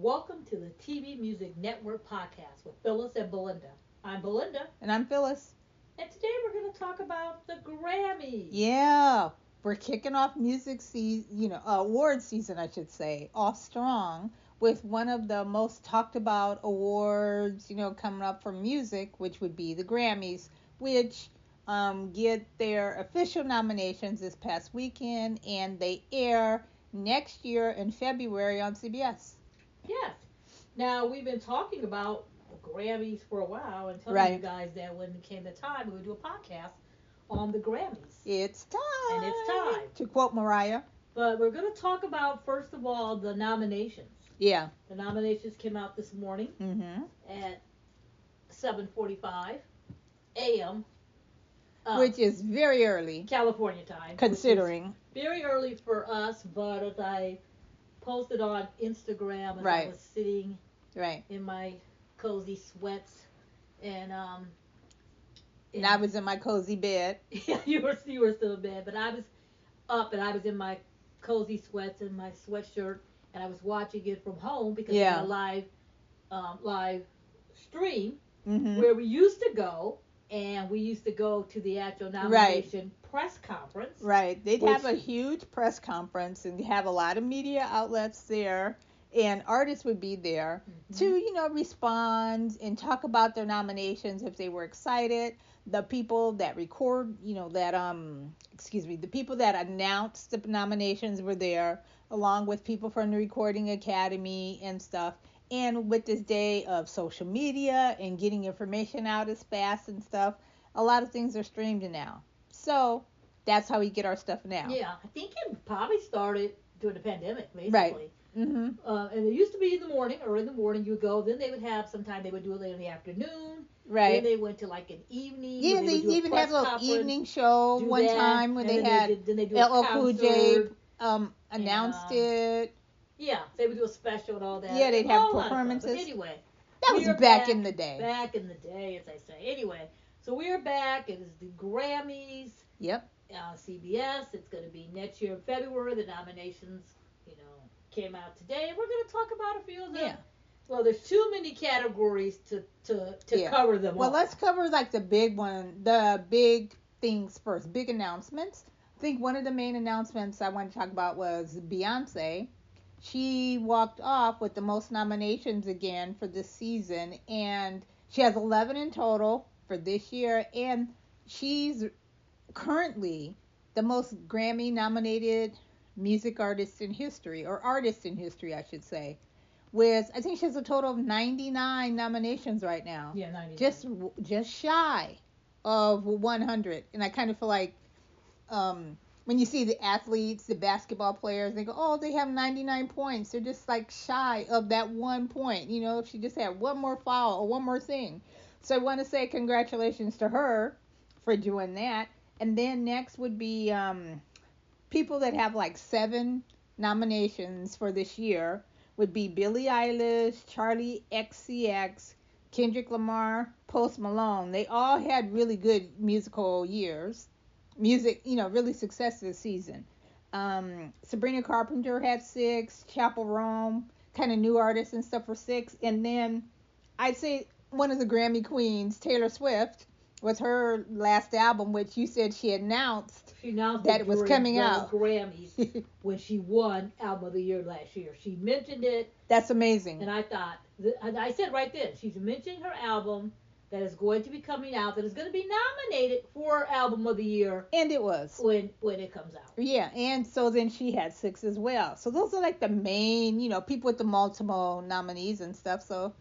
Welcome to the TVMusic Network Podcast with Phyllis and Belinda. I'm Belinda. And I'm Phyllis. And today we're going to talk about the Grammys. Yeah, we're kicking off music season, award season, I should say, off strong with one of the most talked about awards, coming up for music, which would be the Grammys, which get their official nominations this past weekend, and they air next year in February on CBS. Yes. Now, we've been talking about the Grammys for a while and telling you guys that when it came the time, we would do a podcast on the Grammys. It's time. And it's time. To quote Mariah. But we're going to talk about, first of all, the nominations. Yeah. The nominations came out this morning at 7:45 a.m. Which is very early. California time. Considering. Very early for us, but as I posted on Instagram as I was sitting in my cozy sweats and I was in my cozy bed. Yeah, you were still in bed, but I was up and I was in my cozy sweats and my sweatshirt and I was watching it from home because it was a live stream where we used to go. And we used to go to the actual nomination press conference. Right. They'd have a huge press conference and have a lot of media outlets there. And artists would be there to, respond and talk about their nominations if they were excited. The people that record, the people that announced the nominations were there, along with people from the Recording Academy and stuff. And with this day of social media and getting information out as fast and stuff, a lot of things are streamed now. So that's how we get our stuff now. Yeah, I think it probably started during the pandemic, basically. Right. And it used to be in the morning, or in the morning you would go. Then they would have, sometime they would do it late in the afternoon. Right. Then they went to like an evening. Yeah, they even had a little evening show one time when they had LL Cool J announced it. Yeah, they would do a special and all that. Yeah, they'd have performances. But anyway. That was back in the day. Back in the day, as I say. Anyway, so we're back. It is the Grammys. Yep. CBS. It's going to be next year in February. The nominations, came out today. And we're going to talk about a few of them. Yeah. Well, there's too many categories to cover them all. Well, let's cover like the big things first. Big announcements. I think one of the main announcements I want to talk about was Beyonce. She walked off with the most nominations again for this season, and she has 11 in total for this year, and she's currently the most Grammy-nominated music artist in history, or artist in history, I should say, with, I think she has a total of 99 nominations right now. Yeah, 99. Just shy of 100, and I kind of feel like, when you see the athletes, the basketball players, they go, oh, they have 99 points. They're just like shy of that 1 point. If she just had one more foul or one more thing. So I want to say congratulations to her for doing that. And then next would be people that have like 7 nominations for this year would be Billie Eilish, Charli XCX, Kendrick Lamar, Post Malone. They all had really good musical years. Music, really success this season. Sabrina Carpenter had 6, Chappell, Roan, kind of new artists and stuff for 6. And then I'd say one of the Grammy queens, Taylor Swift, was her last album, which you said she announced that it was coming out. Grammys when she won Album of the Year last year. She mentioned it. That's amazing. And I thought, I said right then, she's mentioning her album that is going to be coming out, that is going to be nominated for Album of the Year. And it was. When it comes out. Yeah, and so then she had 6 as well. So those are like the main, people with the multiple nominees and stuff, so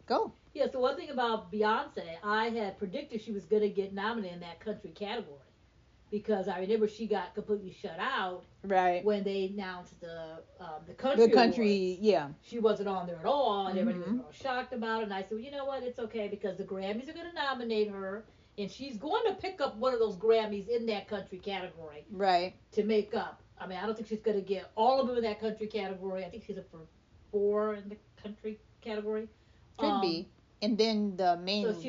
go. Yeah, so one thing about Beyonce, I had predicted she was going to get nominated in that country category. Because I remember she got completely shut out when they announced the country. The country, awards. Yeah. She wasn't on there at all, and everybody was all shocked about it. And I said, well, you know what? It's okay because the Grammys are going to nominate her, and she's going to pick up one of those Grammys in that country category. Right. To make up. I mean, I don't think she's going to get all of them in that country category. I think she's up for 4 in the country category. Could be. And then the main ones. So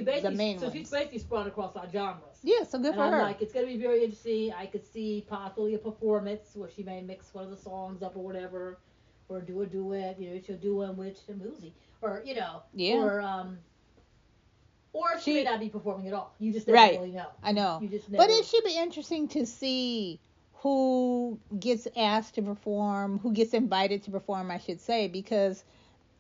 she's basically sprung across our genres. Yeah, so good for her. Like, it's going to be very interesting. I could see possibly a performance where she may mix one of the songs up or whatever. or do a duet. She'll do one with Shamuzi, or Yeah. or she may not be performing at all. You just never Right. really know. I know. You just never. But it should be interesting to see who gets asked to perform, who gets invited to perform, I should say, because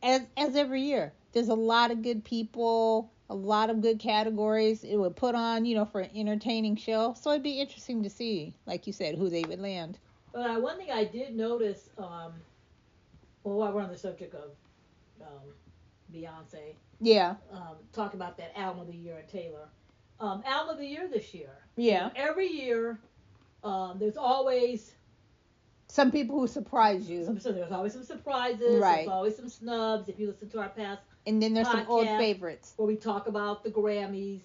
as every year, there's a lot of good people, a lot of good categories. It would put on, for an entertaining show. So it'd be interesting to see, like you said, who they would land. But one thing I did notice, while we're on the subject of Beyonce, Yeah. Talk about that album of the year and Taylor. Album of the year this year. Yeah. Every year, there's always some people who surprise you. So there's always some surprises. Right. There's always some snubs. If you listen to our past and then there's some old favorites where we talk about the Grammys.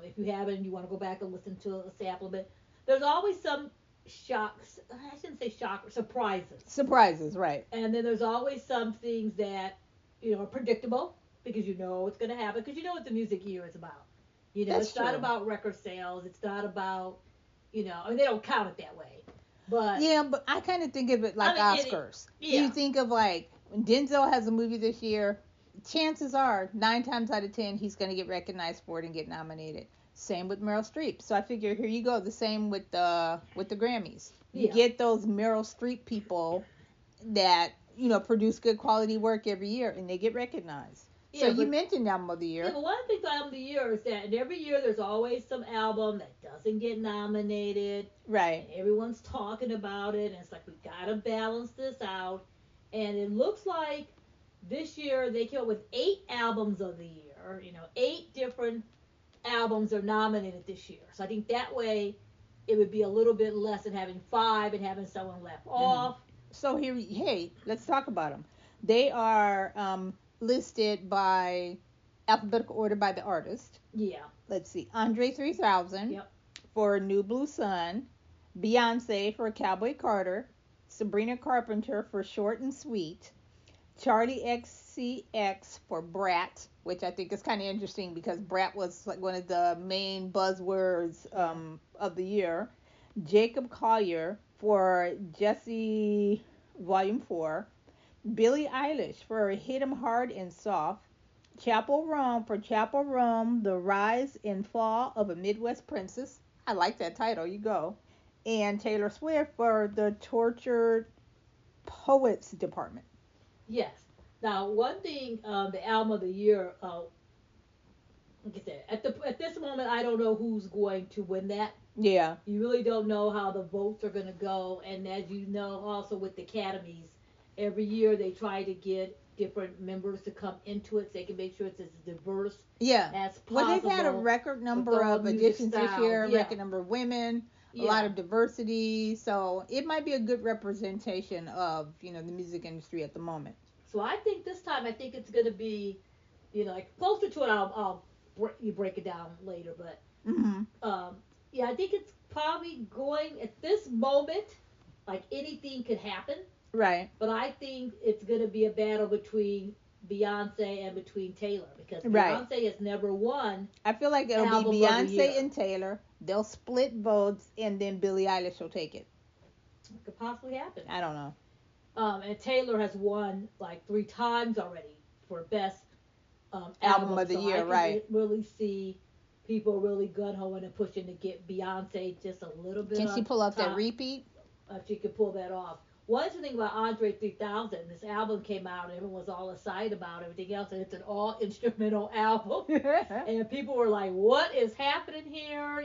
If you haven't, you want to go back and listen to a sample of it. There's always some shocks. I shouldn't say shock, surprises. Surprises, right. And then there's always some things that are predictable because you know what's going to happen because you know what the music year is about. That's it's not true. about record sales. It's not about they don't count it that way. But yeah, but I kind of think of it like Oscars. You think of like when Denzel has a movie this year, chances are 9 times out of 10 he's going to get recognized for it and get nominated. Same with Meryl Streep. So I figure here you go. The same with the Grammys. You get those Meryl Streep people that produce good quality work every year and they get recognized. So you mentioned album of the year. Yeah, but one thing about album of the year is that every year there's always some album that doesn't get nominated. Right. And everyone's talking about it, and it's like we gotta balance this out. And it looks like this year they came up with 8 albums of the year. 8 different albums are nominated this year. So I think that way it would be a little bit less than having 5 and having someone left off. So let's talk about them. They are listed by alphabetical order by the artist. Yeah. Let's see. Andre 3000 for New Blue Sun. Beyonce for Cowboy Carter. Sabrina Carpenter for Short and Sweet. Charli XCX for Brat, which I think is kind of interesting because Brat was like one of the main buzzwords of the year. Jacob Collier for Jessie Volume 4. Billie Eilish for Hit 'Em Hard and Soft. Chappell Roan for Chappell Roan, The Rise and Fall of a Midwest Princess. I like that title. You go. And Taylor Swift for The Tortured Poets Department. Yes. Now, one thing, the album of the year, like I said, at this moment, I don't know who's going to win that. Yeah. You really don't know how the votes are going to go. And as you know, also with the academies, every year they try to get different members to come into it so they can make sure it's as diverse as possible. Well, they've had a record number of additions this year, record number of women, a lot of diversity. So it might be a good representation of, the music industry at the moment. So I think this time, it's going to be, like closer to it. I'll break it down later. But, I think it's probably going at this moment, like anything could happen. Right. But I think it's going to be a battle between Beyonce and between Taylor because Beyonce has never won. I feel like it'll be Beyonce and Taylor. They'll split votes and then Billie Eilish will take it. It could possibly happen. I don't know. And Taylor has won like 3 times already for best album of the year, I can really see people really gun-hoing and pushing to get Beyonce just a little bit. Can she pull off that repeat? If she could pull that off. One interesting thing about Andre 3000, this album came out and everyone was all excited about everything else, and it's an all-instrumental album. And people were like, what is happening here?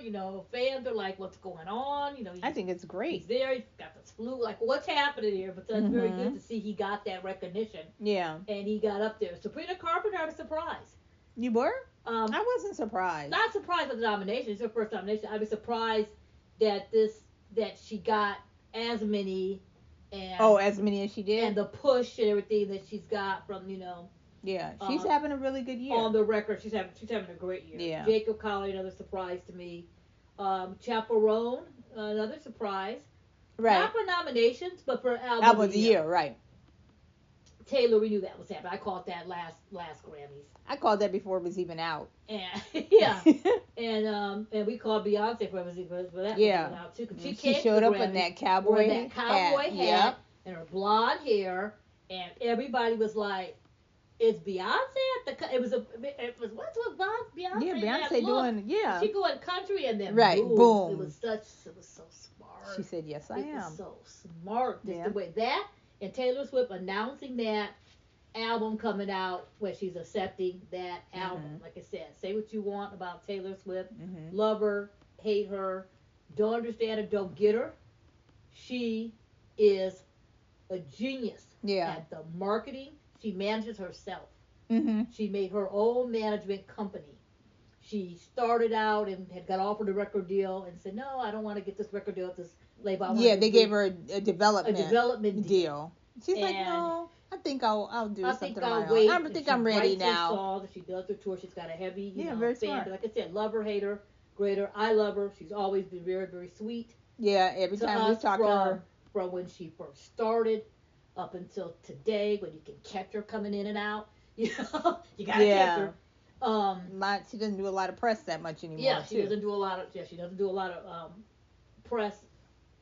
Fans are like, what's going on? I think it's great. He's there, he's got this flute, like, what's happening here? But that's very good to see he got that recognition. Yeah. And he got up there. Sabrina Carpenter, I was surprised. You were? I wasn't surprised. Not surprised at the nomination. It's her first nomination. I was surprised that she got as many. As many as she did? And the push and everything that she's got from, Yeah, she's having a really good year. On the record, she's having a great year. Yeah. Jacob Collier, another surprise to me. Chappell Roan, another surprise. Right. Not for nominations, but for album of the year. Right. Taylor, we knew that was happening. I called that last Grammys. I called that before it was even out. And yeah, and we called Beyonce for that was out too. She showed up in that cowboy hat and her blonde hair, and everybody was like, "Is Beyonce at the?" It was what's with Beyonce? Yeah, Beyonce doing She going country, and then right, boom. It was so smart. She said, "Yes, I am." It was so smart. Just the way that, and Taylor Swift announcing that album coming out when she's accepting that album. Like I said, say what you want about Taylor Swift, love her, hate her, don't understand her, don't get her. She is a genius at the marketing. She manages herself. She made her own management company. She started out and had got offered a record deal and said, "No, I don't want to get this record deal at this label." They gave her a development deal. She's like, "No, I think I'll do something on my own. I think I'm ready now." Songs, she does her tour. She's got a heavy, very fan. smart. Like I said, love her, hate her, grade her. I love her. She's always been very, very sweet. Yeah, every time we talk to her. From when she first started up until today, when you can catch her coming in and out. You gotta catch her. She doesn't do a lot of press that much anymore. Yeah, she doesn't do a lot of press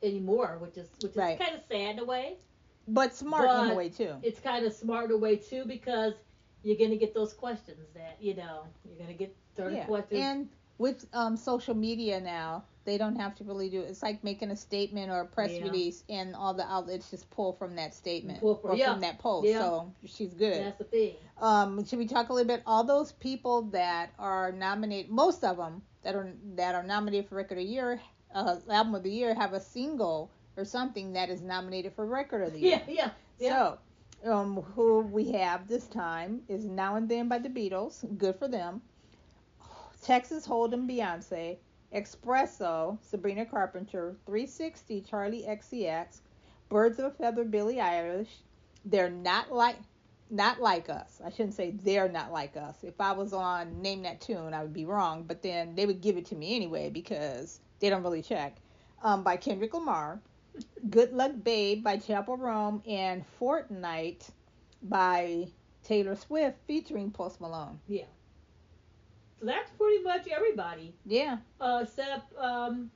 anymore, which is kind of sad in a way. But smart in a way too. It's kind of smart in a way too, because you're gonna get those questions that you're gonna get certain questions. And with social media now, they don't have to really do it. It's like making a statement or a press release, and all the outlets just pull from that statement from that post. Yeah. So she's good. That's the thing. Should we talk a little bit? All those people that are nominated, most of them that are nominated for Record of the Year, Album of the Year, have a single or something that is nominated for Record of the Year. Yeah. So, who we have this time is Now and Then by the Beatles. Good for them. Texas Hold'em, Beyonce. Espresso, Sabrina Carpenter. 360, Charli XCX. Birds of a Feather, Billie Eilish. They're not like us. I shouldn't say they're not like us. If I was on Name That Tune, I would be wrong. But then they would give it to me anyway because they don't really check. By Kendrick Lamar. Good Luck Babe by Chappell, Roan. And Fortnite by Taylor Swift featuring Post Malone. Yeah. So that's pretty much everybody. Yeah. Except, we're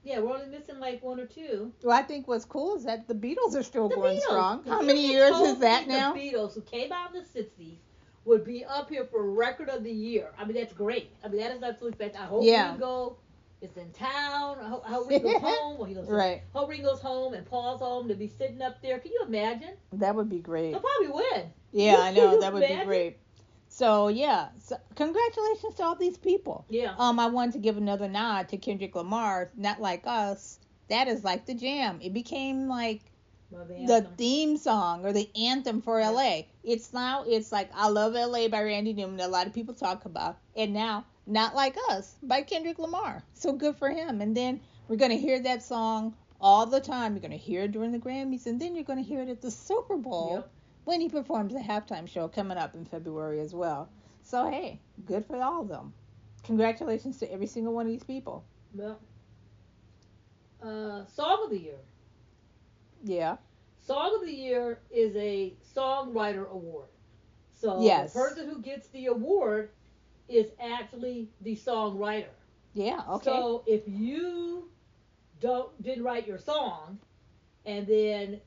only missing like one or two. Well, I think what's cool is that the Beatles are still going strong. How many years is that now? The Beatles, who came out in the 60s, would be up here for Record of the Year. I mean, that's great. I mean, that is absolutely fantastic. I hope Ringo is in town. I hope Ringo's home. Well, hope Ringo's home and Paul's home to be sitting up there. Can you imagine? That would be great. They'll probably win. Yeah, I know. That would be great. So, so congratulations to all these people. Yeah. I wanted to give another nod to Kendrick Lamar, Not Like Us. That is like the jam. It became like the theme song or the anthem for LA. It's like I Love LA by Randy Newman, that a lot of people talk about. And now Not Like Us by Kendrick Lamar. So good for him. And then we're going to hear that song all the time. You're going to hear it during the Grammys, and then you're going to hear it at the Super Bowl. Yep. When he performs the halftime show coming up in February as well. So, hey, good for all of them. Congratulations to every single one of these people. Well, Song of the Year. Yeah. Song of the Year is a songwriter award. So the person who gets the award is actually the songwriter. Yeah, okay. So if you didn't write your song, and then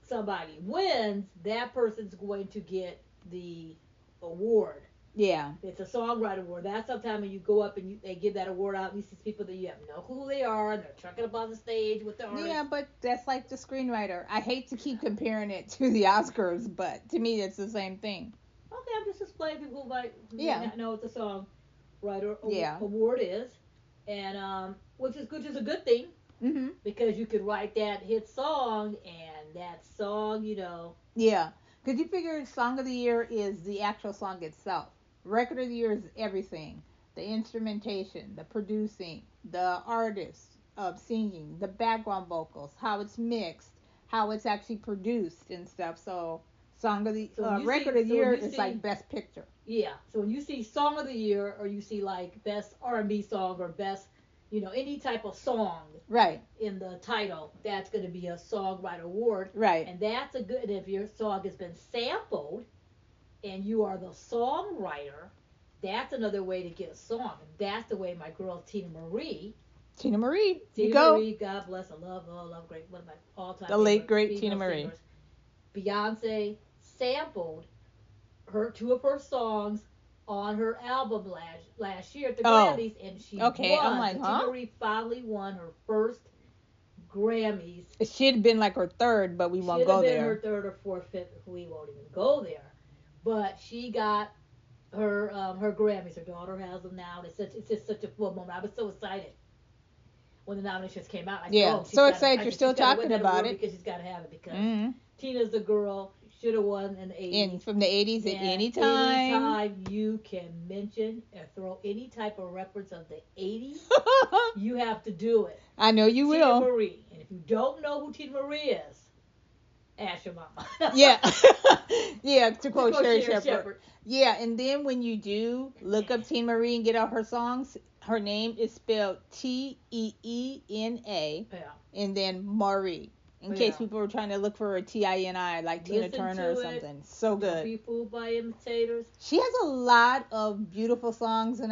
somebody wins, that person's going to get the award. Yeah. It's a songwriter award. That's sometimes when you go up and they give that award out, and you see people that you have no clue who they are, and they're trucking up on the stage with the artist. Yeah, but that's like the screenwriter. I hate to keep comparing it to the Oscars, but to me it's the same thing. Okay, I'm just explaining people who might not know what the songwriter award is, and which is a good thing. Mm-hmm. Because you could write that hit song, and that song, Yeah, because you figure Song of the Year is the actual song itself. Record of the Year is everything. The instrumentation, the producing, the artist of singing, the background vocals, how it's mixed, how it's actually produced and stuff. So Record of the Year is like Best Picture. Yeah, so when you see Song of the Year, or you see like Best R&B Song, or Best any type of song in the title, that's going to be a songwriter award. Right. And that's a good, if your song has been sampled and you are the songwriter, that's another way to get a song. And that's the way my girl Tina Marie, God bless her, love, great, one of my all-time The late great Tina Marie. singers. Beyonce sampled two of her songs on her album last year at the Grammys, and she won. I'm like, Tina Marie finally won her first Grammys. It should have been like her third, but we won't go there. Should have been her third or fourth, fifth. We won't even go there. But she got her Grammys. Her daughter has them now. It's just such a full moment. I was so excited when the nominations came out. I said, so excited you're still talking about it. Because she's got to have it, because Tina's the girl. Should have won in the 80s. From the 80s at any time. Anytime you can mention or throw any type of reference of the 80s, you have to do it. I know you will. Tina Marie. And if you don't know who Tina Marie is, ask your mama. Yeah, to quote Sherry Shepherd. Yeah, and then when you do look up Tina Marie and get out her songs, her name is spelled Teena, and then Marie. In case people were trying to look for a Tini, like Tina Turner or something. So good. Don't be fooled by imitators. She has a lot of beautiful songs, and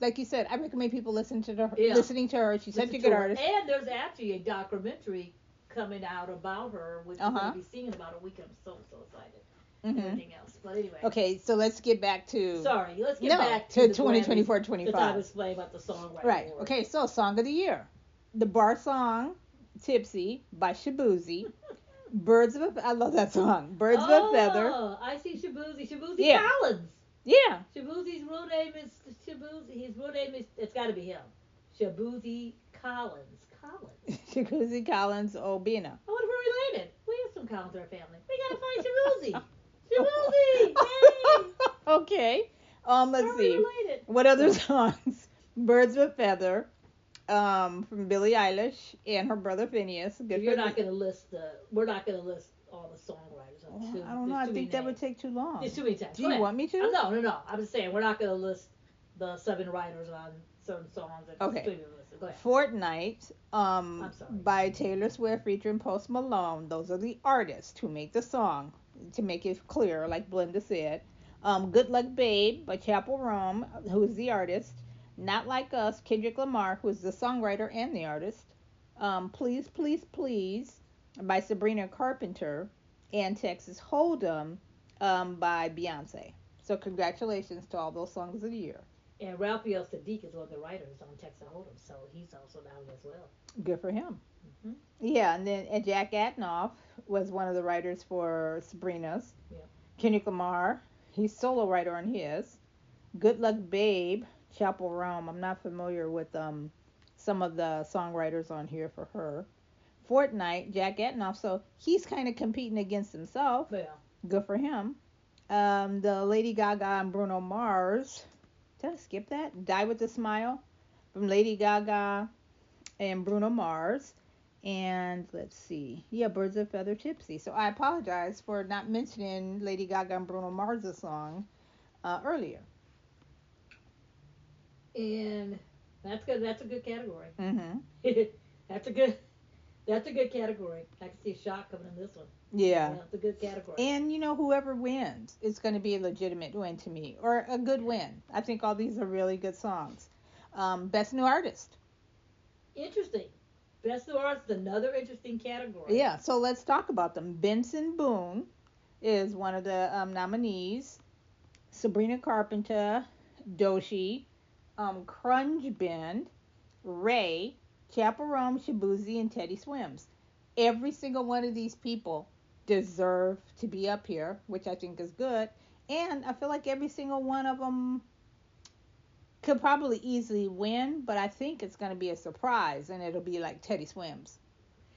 like you said, I recommend people listening to her. She's such a good artist. And there's actually a documentary coming out about her, which we're going to be seeing in about a week. I'm so excited. Everything else. But anyway. Okay, so let's get back to... let's get back to 2024-25. I was playing about the songwriting. Right. Award. Okay, so Song of the Year. The bar song... Tipsy by Shabuzi. I love that song. Birds of a Feather. Oh, I see Shabuzi. Shabuzi Collins. Yeah. Shabuzi's real name is Shabuzi. His real name is, it's got to be him. Shabuzi Collins. Shabuzi Collins Obina. I wonder if we're related. We have some Collins in our family. We got to find Shabuzi. Shabuzi. Yay. Okay. Let's see. Related? What other songs? Birds of a Feather. From Billie Eilish and her brother Phineas. We're not going to list all the songwriters. I don't know. I think that would take too long. There's too many times. Do you want me to? No. I'm just saying we're not going to list the 7 writers on certain songs. Okay. Go ahead. Fortnight, by Taylor Swift featuring Post Malone. Those are the artists who make the song. To make it clear, like Belinda said. Good Luck Babe by Chappell Roan, who's the artist. Not Like Us, Kendrick Lamar, who is the songwriter and the artist. Please, Please, Please by Sabrina Carpenter. And Texas Hold'em by Beyonce. So congratulations to all those songs of the year. And Raphael Sadiq is one of the writers on Texas Hold'em, so he's also down as well. Good for him. Yeah, and then Jack Antonoff was one of the writers for Sabrina's. Yeah. Kendrick Lamar, he's solo writer on his. Good Luck Babe, Chappell Roan. I'm not familiar with some of the songwriters on here for her. Fortnight, Jack Antonoff, so he's kind of competing against himself. Yeah. Good for him. The Lady Gaga and Bruno Mars. Did I skip that? Die with a Smile from Lady Gaga and Bruno Mars. And let's see. Yeah, Birds of Feather Tipsy. So I apologize for not mentioning Lady Gaga and Bruno Mars' song earlier. And that's good. That's a good category. Mm-hmm. That's a good category. I can see a shot coming in this one. Yeah. That's a good category. And, whoever wins, it's going to be a legitimate win to me. Or a good win. I think all these are really good songs. Best New Artist. Interesting. Best New Artist is another interesting category. Yeah, so let's talk about them. Benson Boone is one of the nominees. Sabrina Carpenter, Doechii, Crunge Bend, Ray, Chappell Roan, Shabuzi, and Teddy Swims. Every single one of these people deserve to be up here, which I think is good. And I feel like every single one of them could probably easily win, but I think it's going to be a surprise, and it'll be like Teddy Swims.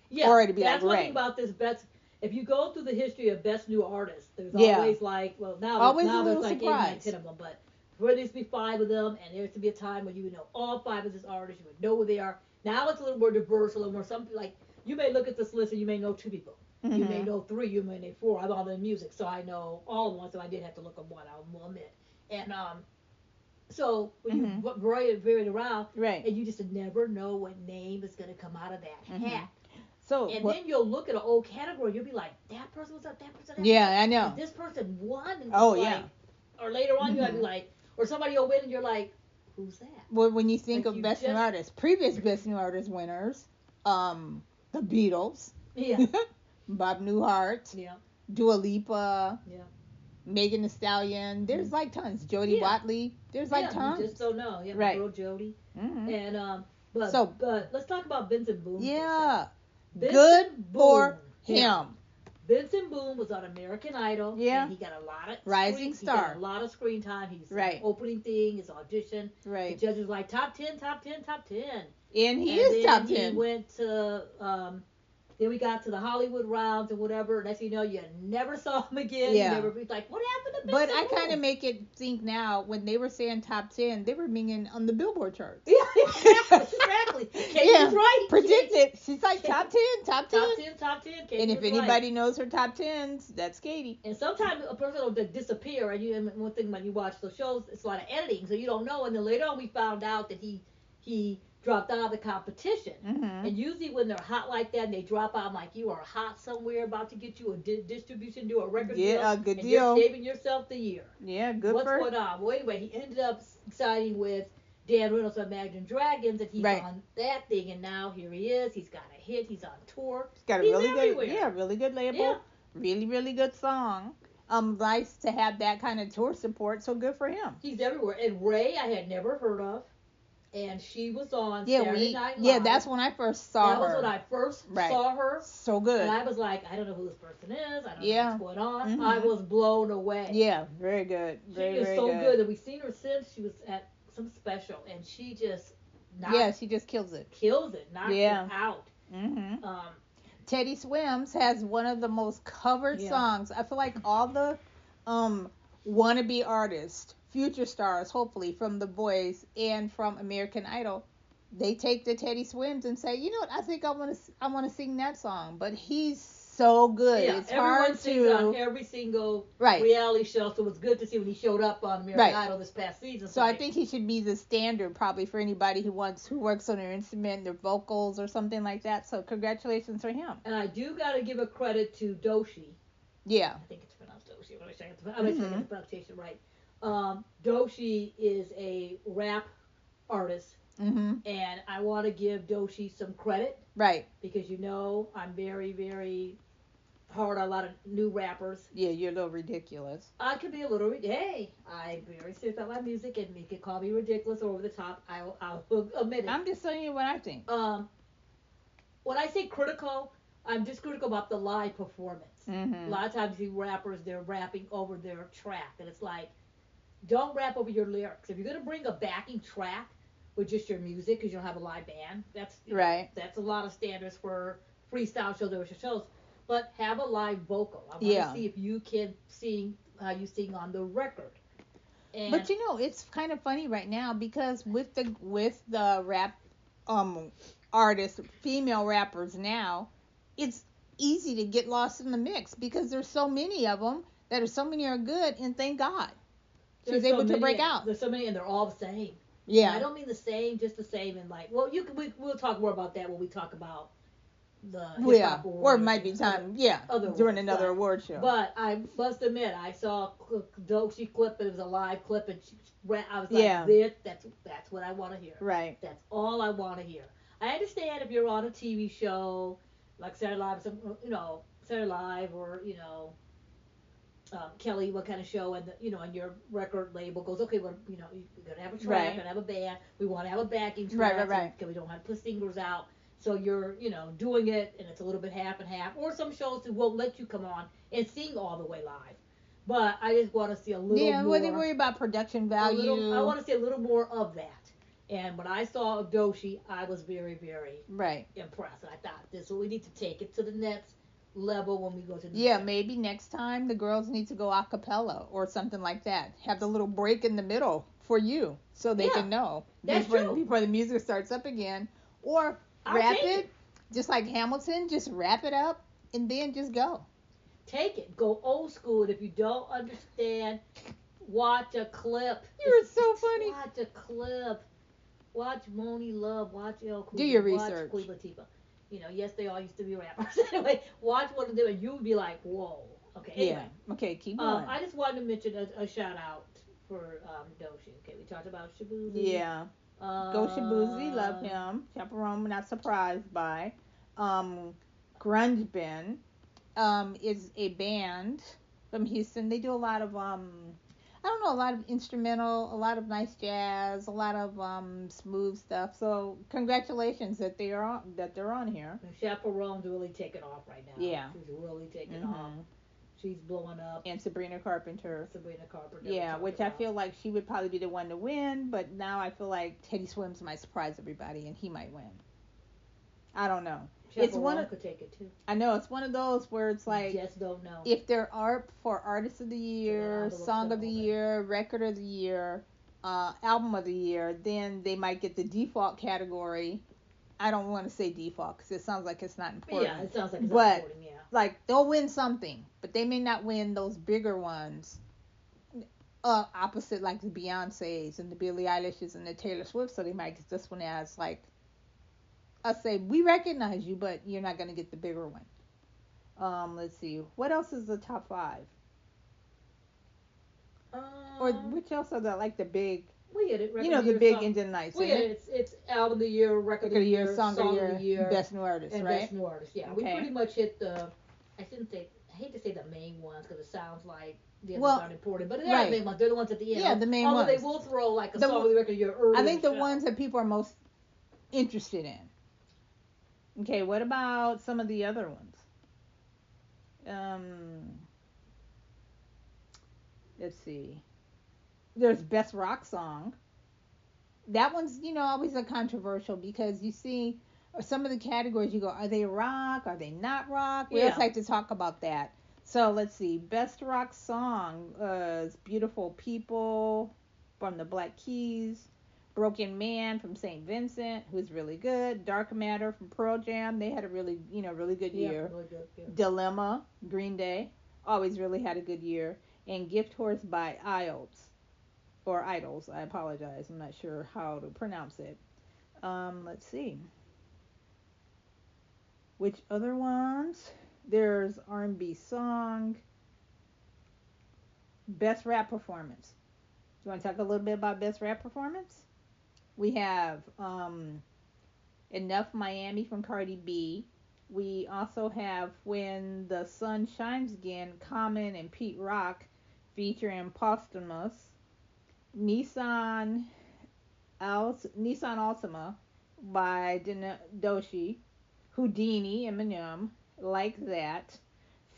Yeah, or it'll be that's like one Ray. thing about this best. If you go through the history of Best New Artists, there's always now there's like 8, 9, 10 of them, but there used to be 5 of them, and there used to be a time when you would know all 5 of these artists, you would know who they are. Now it's a little more diverse, a little more something like you may look at this list and you may know 2 people. Mm-hmm. You may know 3, you may know 4. I'm all in music, so I know all of them, so I did have to look up one, I will admit. And so when you vary it around, right, and you just never know what name is going to come out of that hat. So then you'll look at an old category, you'll be like, that person was up, that person. Yeah, I know. And this person won. And yeah. Or later on, you might be like, or somebody will win, and you're like, who's that? Well, when you think of Best New Artists, previous Best New Artist winners, the Beatles. Yeah. Bob Newhart. Yeah. Dua Lipa, Yeah. Megan Thee Stallion. There's like tons. Jodie Watley. There's like tons. You just don't know. Yeah, right. Girl Jody. Mm-hmm. And but let's talk about Benson Boone. Yeah. Good for him. Benson Boone was on American Idol. Yeah. And he got a lot of rising star. He got a lot of screen time. He's opening thing, his audition. Right. The judges were like top 10, top 10, top 10. And he is top 10. He went to then we got to the Hollywood rounds and whatever. Next thing you know, you never saw him again. Yeah. You never be like, what happened to Benson Boone? But I kind of make it think now, when they were saying top 10, they were meaning on the Billboard charts. Yeah, exactly. Katie's right. Predicted. She's like top 10, top 10. Top 10, top 10. Katie and if anybody knows her top 10s, that's Katie. And sometimes a person will disappear. And one thing when you watch those shows, it's a lot of editing, so you don't know. And then later on, we found out that he dropped out of the competition. Mm-hmm. And usually when they're hot like that and they drop out, I'm like, you are hot somewhere, about to get you a distribution deal, a record deal. Yeah, a good and deal. You're saving yourself the year. Yeah, good What's for going on? Well, anyway, he ended up signing with Dan Reynolds of Imagine Dragons, and he's on that thing, and now here he is. He's got a hit. He's on tour. He's got a really good label. Yeah. Really, really good song. Nice to have that kind of tour support, so good for him. He's everywhere. And Ray, I had never heard of. And she was on Saturday Night Live. Yeah, that's when I first saw her. That was when I first saw her. So good. And I was like, I don't know who this person is. I don't know what's going on. Mm-hmm. I was blown away. Yeah, very good. She is so good. And we've seen her since she was at some special. And she just she just kills it. Knocks it out. Mm-hmm. Teddy Swims has one of the most covered songs. I feel like all the wannabe artists, future stars, hopefully, from The Voice and from American Idol, they take the Teddy Swims and say, you know what, I think I want to sing that song. But he's so good. Yeah, it's everyone hard sings to on every single reality show, so it was good to see when he showed up on American Idol this past season. So I think he should be the standard probably for anybody who works on their instrument, their vocals or something like that. So congratulations for him. And I do got to give a credit to Doshi. Yeah. I think it's pronounced Doshi. I'm going to get the pronunciation right. Doshi is a rap artist, and I want to give Doshi some credit, right? Because I'm very, very hard on a lot of new rappers. Yeah, you're a little ridiculous. I could be a little. Hey, I'm very serious about my music, and you can call me ridiculous or over the top. I'll admit it. I'm just telling you what I think. When I say critical, I'm just critical about the live performance. Mm-hmm. A lot of times, you rappers, they're rapping over their track, and it's like, don't rap over your lyrics. If you're going to bring a backing track with just your music because you don't have a live band, that's a lot of standards for freestyle shows or shows. But have a live vocal. I want to see if you can sing how you sing on the record. But it's kind of funny right now because with the rap artists, female rappers now, it's easy to get lost in the mix because there's so many of them so many are good, and thank God. She was able to break out. There's so many, and they're all the same. Yeah. And I don't mean the same, just the same, and like, well, we'll talk more about that when we talk about the hip hop awards. Or it might be time, during another award show. But I must admit, I saw a Doshi clip, and it was a live clip, and I was like, that's what I want to hear. Right. That's all I want to hear. I understand if you're on a TV show like Saturday Live, or Kelly, what kind of show, and and your record label goes, okay, we're gonna have a track, we're gonna have a band, we want to have a backing track, because we don't have to put singers out, so you're doing it, and it's a little bit half and half, or some shows that won't let you come on and sing all the way live. But I just want to see a little more. Yeah, when they worry about production value. I want to see a little more of that. And when I saw Doshi, I was very, very impressed. And I thought, this is what we need to take it to the next level when we go to the next maybe next time the girls need to go a cappella or something like that. Have the little break in the middle for you so they can know before the music starts up again. Or wrap it, just like Hamilton, just wrap it up and then just go. Take it. Go old school. And if you don't understand, watch a clip. You're so funny. Watch a clip. Watch Moni Love. Watch El Cool. Do your research. Watch Queen Latifah. Yes, they all used to be rappers. Anyway, watch one of them and you'll be like, whoa. Okay, anyway. Yeah. Okay, keep going. I just wanted to mention a shout out for Doshi. Okay, we talked about Shabuzi. Yeah. Go Shabuzi, love him. Chaperone, not surprised by. Grunge Ben. is a band from Houston. They do a lot of I don't know, a lot of instrumental, a lot of nice jazz, a lot of smooth stuff. So congratulations that they're on here. And Chappell Roan's really taking off right now. Yeah. She's really taking off. She's blowing up. And Sabrina Carpenter. Yeah, which I feel like she would probably be the one to win, but now I feel like Teddy Swims might surprise everybody and he might win. I don't know. Chappell Roan could take it too. I know, it's one of those where it's like, you just don't know. If they're up for Artist of the Year, Song of the Year, Record of the Year, Album of the Year, then they might get the default category. I don't want to say default because it sounds like it's not important. Yeah, it sounds like it's not important, yeah. Like, they'll win something, but they may not win those bigger ones. Opposite like the Beyoncés and the Billie Eilishes and the Taylor Swift, so they might get this one as like, I'll say, we recognize you, but you're not going to get the bigger one. Let's see. What else is the top 5? Or which else are like the big... We get it. The big Indian nights. We get it. It's Album of the Year, Record of the Year, Song of the Year, Best New Artist, and right? Best New Artist, yeah. Okay. We pretty much hit I hate to say the main ones because it sounds like the others aren't important, but they're the main ones. They're the ones at the end. Yeah, the main ones. Although they will throw like a Song of the Record of the Year early. I think the ones that people are most interested in. Okay, what about some of the other ones? Let's see. There's Best Rock Song. That one's, always a controversial because you see some of the categories you go, are they rock? Are they not rock? We always like to talk about that. So let's see. Best Rock Song is Beautiful People from the Black Keys. Broken Man from St. Vincent, who's really good. Dark Matter from Pearl Jam. They had a really, really good year. Really good, yeah. Dilemma, Green Day, always really had a good year. And Gift Horse by Idols. I apologize. I'm not sure how to pronounce it. Let's see. Which other ones? There's R&B Song. Best Rap Performance. Do you want to talk a little bit about Best Rap Performance? We have Enough Miami from Cardi B. We also have When the Sun Shines Again, Common and Pete Rock featuring Posthumous. Nissan Altima by Doshi. Houdini, Eminem, Like That.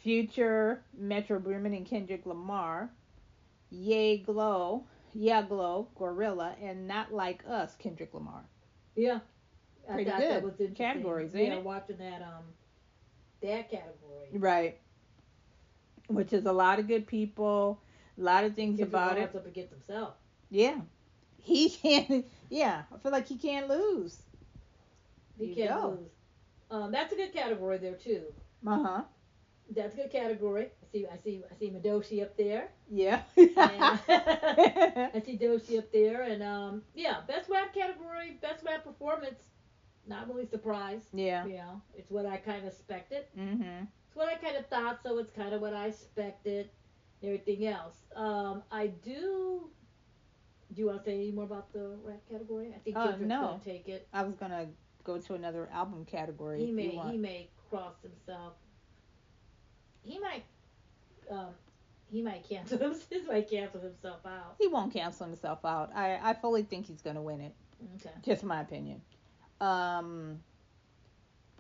Future, Metro Boomin and Kendrick Lamar. Yeah Glow, Gorilla, and Not Like Us, Kendrick Lamar. Yeah. Pretty I good. That was interesting. Categories, ain't it? Watching that category. Right. Which is a lot of good people, a lot of things about it. Up against himself. Yeah. He can't, I feel like he can't lose. He can't lose. That's a good category there, too. Uh-huh. That's a good category. I see Madoshi up there. Yeah. I see Doshi up there, and best rap category, best rap performance. Not really surprised. Yeah. It's what I kind of expected. Mhm. It's what I kind of thought, so it's kind of what I expected. Everything else. I do. Do you want to say any more about the rap category? I think Kendrick's gonna take it. I was gonna go to another album category. He may cross himself. He might cancel himself out. He won't cancel himself out. I fully think he's gonna win it. Okay. Just my opinion. How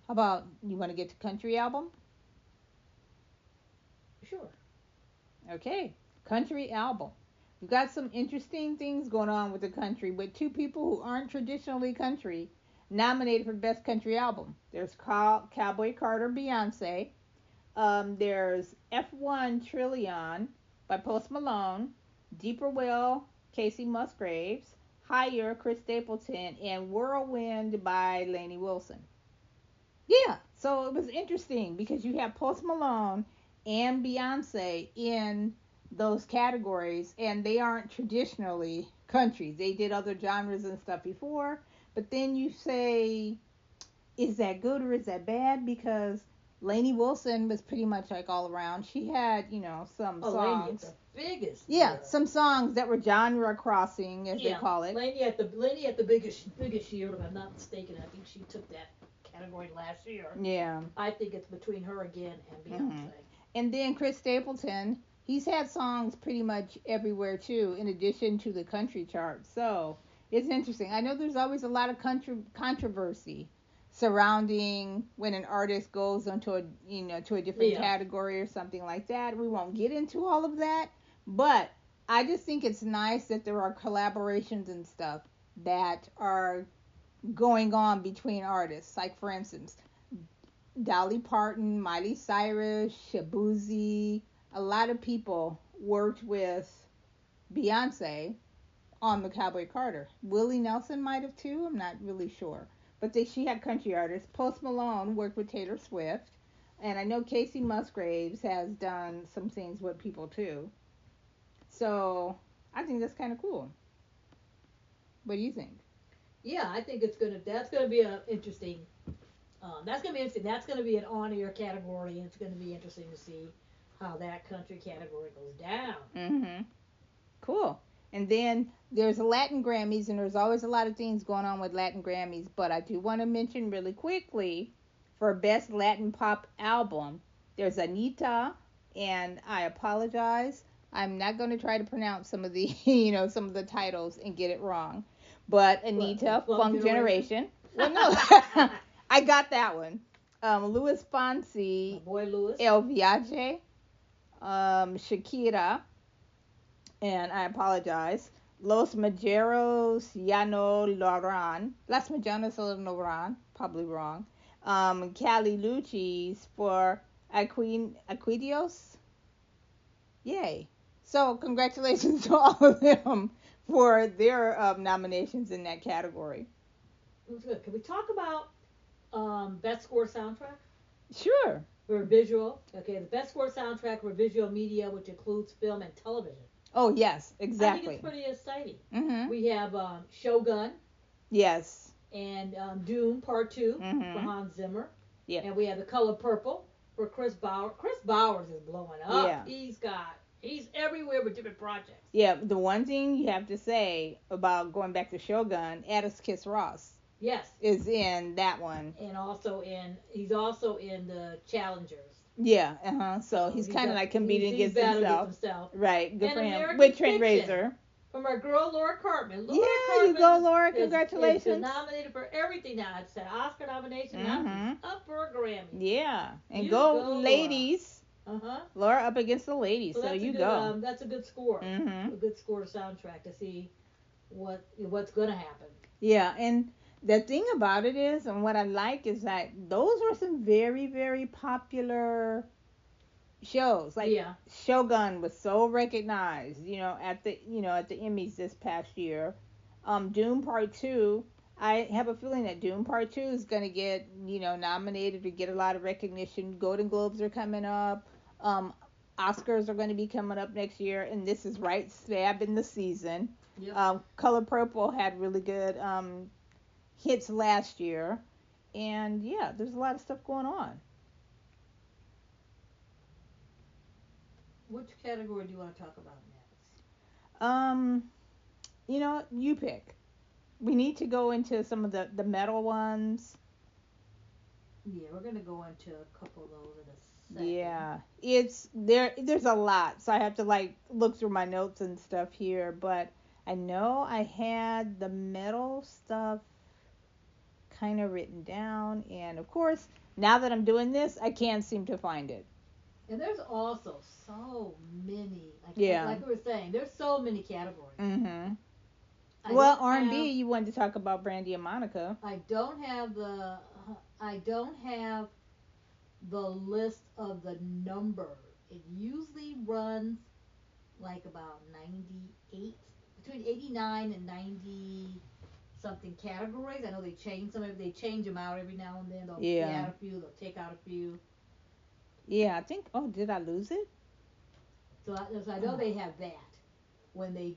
about, you want to get to country album? Sure. Okay, country album. We've got some interesting things going on with the country with two people who aren't traditionally country nominated for Best Country Album. There's Cowboy Carter, Beyonce. There's F1 Trillion by Post Malone. Deeper Well, Casey Musgraves. Higher, Chris Stapleton. And Whirlwind by Lainey Wilson. Yeah, so it was interesting because you have Post Malone and Beyonce in those categories, and they aren't traditionally country. They did other genres and stuff before, but then you say, is that good or is that bad? Because Lainey Wilson was pretty much like all around. She had, some songs. Lainey at the biggest. Yeah, some songs that were genre crossing, as they call it. Lainey at the biggest year, if I'm not mistaken. I think she took that category last year. Yeah. I think it's between her again and Beyonce. Mm-hmm. And then Chris Stapleton, he's had songs pretty much everywhere too, in addition to the country chart. So it's interesting. I know there's always a lot of controversy surrounding when an artist goes into a to a different category or something like that. We won't get into all of that, but I just think it's nice that there are collaborations and stuff that are going on between artists. Like for instance, Dolly Parton, Miley Cyrus, Shabuzi, a lot of people worked with Beyonce on the Cowboy Carter. Willie Nelson might have too. I'm not really sure. But she had country artists. Post Malone worked with Taylor Swift. And I know Casey Musgraves has done some things with people too. So I think that's kind of cool. What do you think? Yeah, I think that's gonna be an interesting. That's gonna be interesting. That's gonna be an on-air category, and it's gonna be interesting to see how that country category goes down. Mhm. Cool. And then there's Latin Grammys, and there's always a lot of things going on with Latin Grammys. But I do want to mention really quickly for Best Latin Pop Album, there's Anita, and I apologize. I'm not going to try to pronounce some of the some of the titles and get it wrong. But Anita, Funk Generation. Well, no, I got that one. Luis Fonsi, my boy Luis. El Viaje, Shakira, and I apologize. Los Majeros Ya No Loran. Las Majanas Loran, probably wrong. Cali Lucci's for Aquidios. Yay. So congratulations to all of them for their nominations in that category. It was good. Can we talk about best score soundtrack? Sure. For visual. Okay, the best score soundtrack for visual media, which includes film and television. Oh, yes, exactly. I think it's pretty exciting. Mm-hmm. We have Shogun. Yes. And Dune Part 2 mm-hmm. for Hans Zimmer. Yeah. And we have The Color Purple for Chris Bowers. Chris Bowers is blowing up. Yeah. He's everywhere with different projects. Yeah, the one thing you have to say about going back to Shogun, Atticus Ross. Yes. Is in that one. And he's also in the Challengers. Yeah, So he's kind of like competing against himself. Right, good and for American him. With Trent Fiction, Reznor. From our girl Laura Cartman. You go, Laura. Congratulations. Is nominated for everything now. It's an Oscar nomination. Now she's up for a Grammy. Yeah, and go ladies. Laura up against the ladies, so you go. That's a good score. A good score soundtrack to see what's going to happen. Yeah, and the thing about it is, and what I like is that those were some very, very popular shows. Like Shogun was so recognized, at the Emmys this past year. Dune Part 2, I have a feeling that Dune Part 2 is going to get, nominated or get a lot of recognition. Golden Globes are coming up. Oscars are going to be coming up next year, and this is right stab in the season. Yep. Color Purple had really good hits last year, and there's a lot of stuff going on. Which category do you want to talk about next? You pick. We need to go into some of the metal ones. Yeah, we're gonna go into a couple of those in a second. Yeah, there's a lot, so I have to look through my notes and stuff here, but I know I had the metal stuff kind of written down, and of course, now that I'm doing this, I can't seem to find it. And there's also so many, like we were saying, there's so many categories. Mm-hmm. Well, R&B, you wanted to talk about Brandy and Monica. I don't have the list of the number. It usually runs like about 98, between 89 and 90 something categories. I know they change some of they change them out every now and then. They'll add a few, they'll take out a few. Yeah, I think. Oh, did I lose it? So I know they have that when they.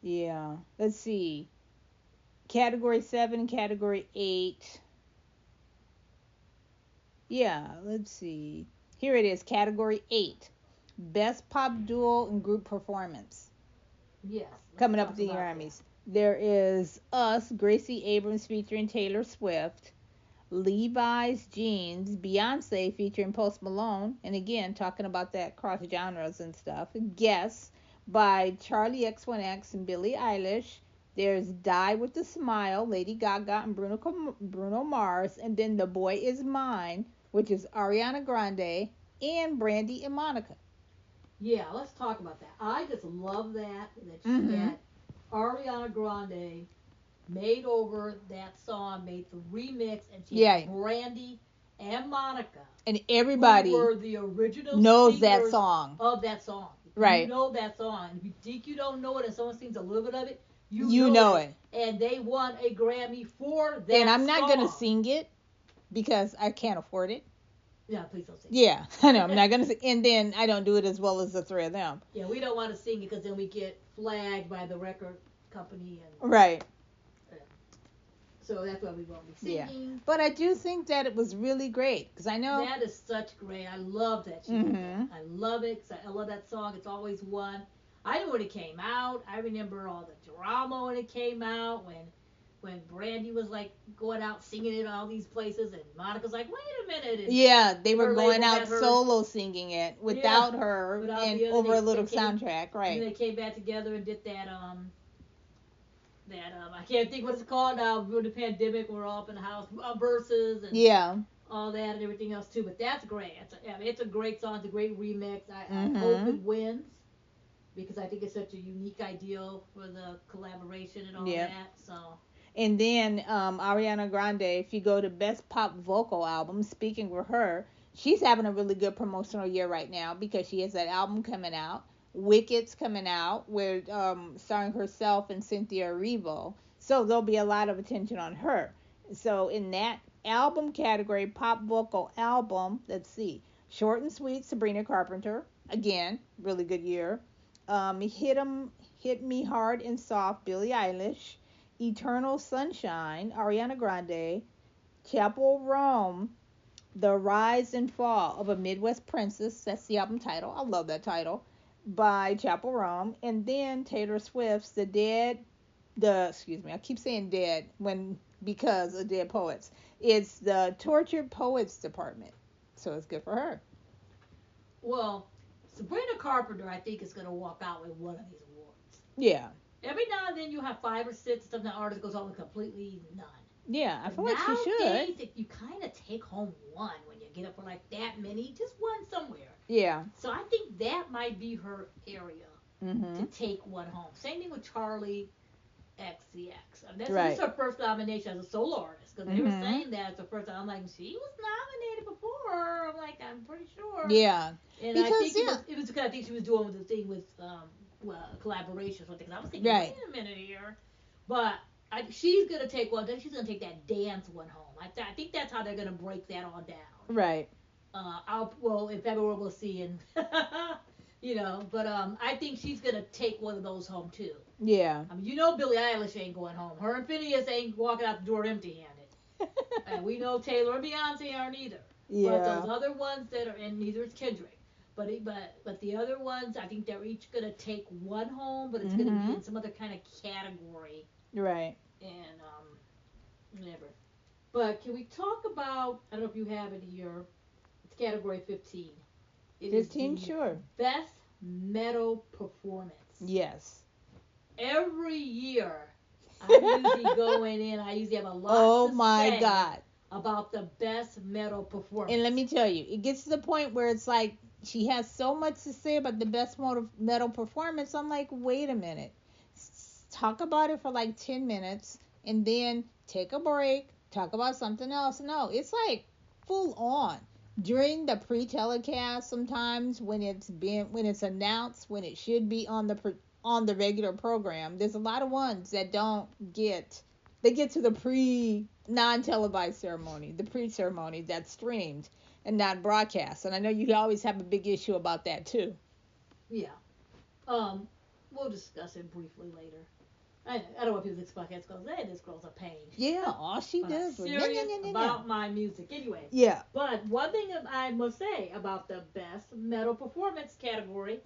Yeah. Let's see. Category 7, Category 8. Yeah. Let's see. Here it is. Category 8. Best Pop Duo and Group Performance. Yes. Coming up with the Grammys. There is Us, Gracie Abrams featuring Taylor Swift. Levi's Jeans, Beyonce featuring Post Malone, and again talking about that cross genres and stuff. Guess by Charli XCX and Billie Eilish. There's Die with a Smile, Lady Gaga and Bruno Mars, and then The Boy Is Mine, which is Ariana Grande and Brandy and Monica. Yeah, let's talk about that. I just love that that Ariana Grande made over that song, made the remix, and she had Brandy and Monica. And everybody who were the original knows that song. Of that song. Right. You know that song. If you think you don't know it and someone sings a little bit of it, you know it. And they won a Grammy for that And I'm not song. going to sing it because I can't afford it. Yeah, please don't sing it. Yeah, I know. I'm not going to sing. And then I don't do it as well as the three of them. Yeah, we don't want to sing it because then we get flagged by the record company. Right. So that's why we won't be singing. Yeah. But I do think that it was really great because I know that is such great. I love that she did that. I love it because I love that song. It's always one. I knew when it came out. I remember all the drama when it came out. When Brandy was like going out singing it all these places, and Monica's like, wait a minute. And they were going out solo singing it without her and over a little soundtrack, right? And they came back together and did that I can't think what it's called now. During the pandemic, we're all up in the house, verses and all that and everything else too. But that's great. It's a great song. It's a great remix. I hope it wins because I think it's such a unique ideal for the collaboration and all that. So. And then Ariana Grande, if you go to Best Pop Vocal Album, speaking with her, she's having a really good promotional year right now because she has that album coming out. Wicked's coming out with starring herself and Cynthia Erivo. So there'll be a lot of attention on her. So in that album category, pop vocal album, let's see. Short and Sweet, Sabrina Carpenter. Again, really good year. Hit Me Hard and Soft, Billie Eilish. Eternal Sunshine, Ariana Grande. Chappell Roan, The Rise and Fall of a Midwest Princess. That's the album title. I love that title. By Chappell Roan. And then Taylor Swift's I keep saying dead because of Dead Poets. It's the Tortured Poets Department. So it's good for her. Well, Sabrina Carpenter, I think, is going to walk out with one of these awards. Yeah. Every now and then you have 5 or 6, some of the artist goes home with completely none. Yeah, I feel like she should. Nowadays, if you kind of take home one when you get up for like that many, just one somewhere. Yeah. So I think that might be her area to take one home. Same thing with Charli XCX. This is her first nomination as a solo artist because they were saying that it's her first time. I'm like, she was nominated before. I'm like, I'm pretty sure. Yeah. And because, I think it was because I think she was doing the thing with collaborations or things. I was thinking, wait a minute here, but she's gonna take one. Then she's gonna take that dance one home. I think that's how they're gonna break that all down. Right. In February we'll see, and but I think she's gonna take one of those home too. Yeah. I mean, Billie Eilish ain't going home. Her and Phineas ain't walking out the door empty-handed. And we know Taylor and Beyonce aren't either. Yeah. But those other ones that are, and neither is Kendrick. But the other ones, I think they're each gonna take one home, but it's gonna be in some other kind of category. Right. And whatever. But can we talk about? I don't know if you have it here. It's category 15. 15, sure. Best metal performance. Yes. Every year, I'm usually going in. I usually have a lot to say God. about the best metal performance. And let me tell you, it gets to the point where it's like she has so much to say about the best metal performance. I'm like, wait a minute. Talk about it for like 10 minutes and then take a break, talk about something else. No, it's like full on. During the pre-telecast, sometimes when it's announced, when it should be on the regular program, there's a lot of ones that don't get. They get to the non-televised ceremony, the pre-ceremony that's streamed and not broadcast. And I know you always have a big issue about that too. Yeah. We'll discuss it briefly later. I don't want people to expect it because, hey, this girl's a pain. Yeah, all she does is serious about my music. Anyway. Yeah. But one thing I must say about the best metal performance category,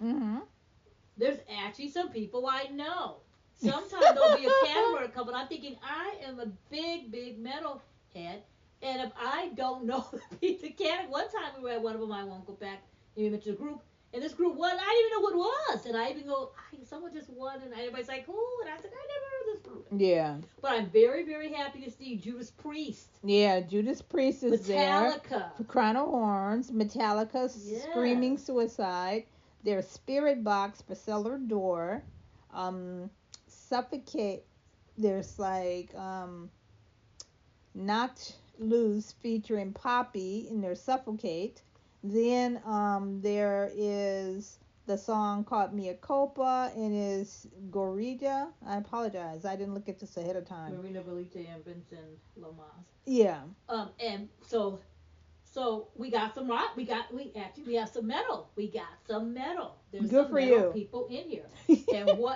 there's actually some people I know. Sometimes there'll be a category come, but I'm thinking I am a big, big metal head, And if I don't know the category, one time we were at one of them, I won't go back. You mentioned a group, and this group won. I didn't even know what it was, and I even go, someone just won, and everybody's like, "Who?" And I said, "I never heard of this group." Yeah. But I'm very, very happy to see Judas Priest. Yeah, Judas Priest is Metallica. there. For Crown of Horns, Metallica, Screaming Suicide. There's Spirit Box for Cellar Door. Suffocate. There's like Not Loose featuring Poppy, and there's Suffocate. Then there is the song called Mea Culpa, and is Gorilla. I apologize, I didn't look at this ahead of time. Marina Belite and Vincent Lomas. Yeah. And so we got some rock. We have some metal. We got some metal. There's Good some for metal you. people in here.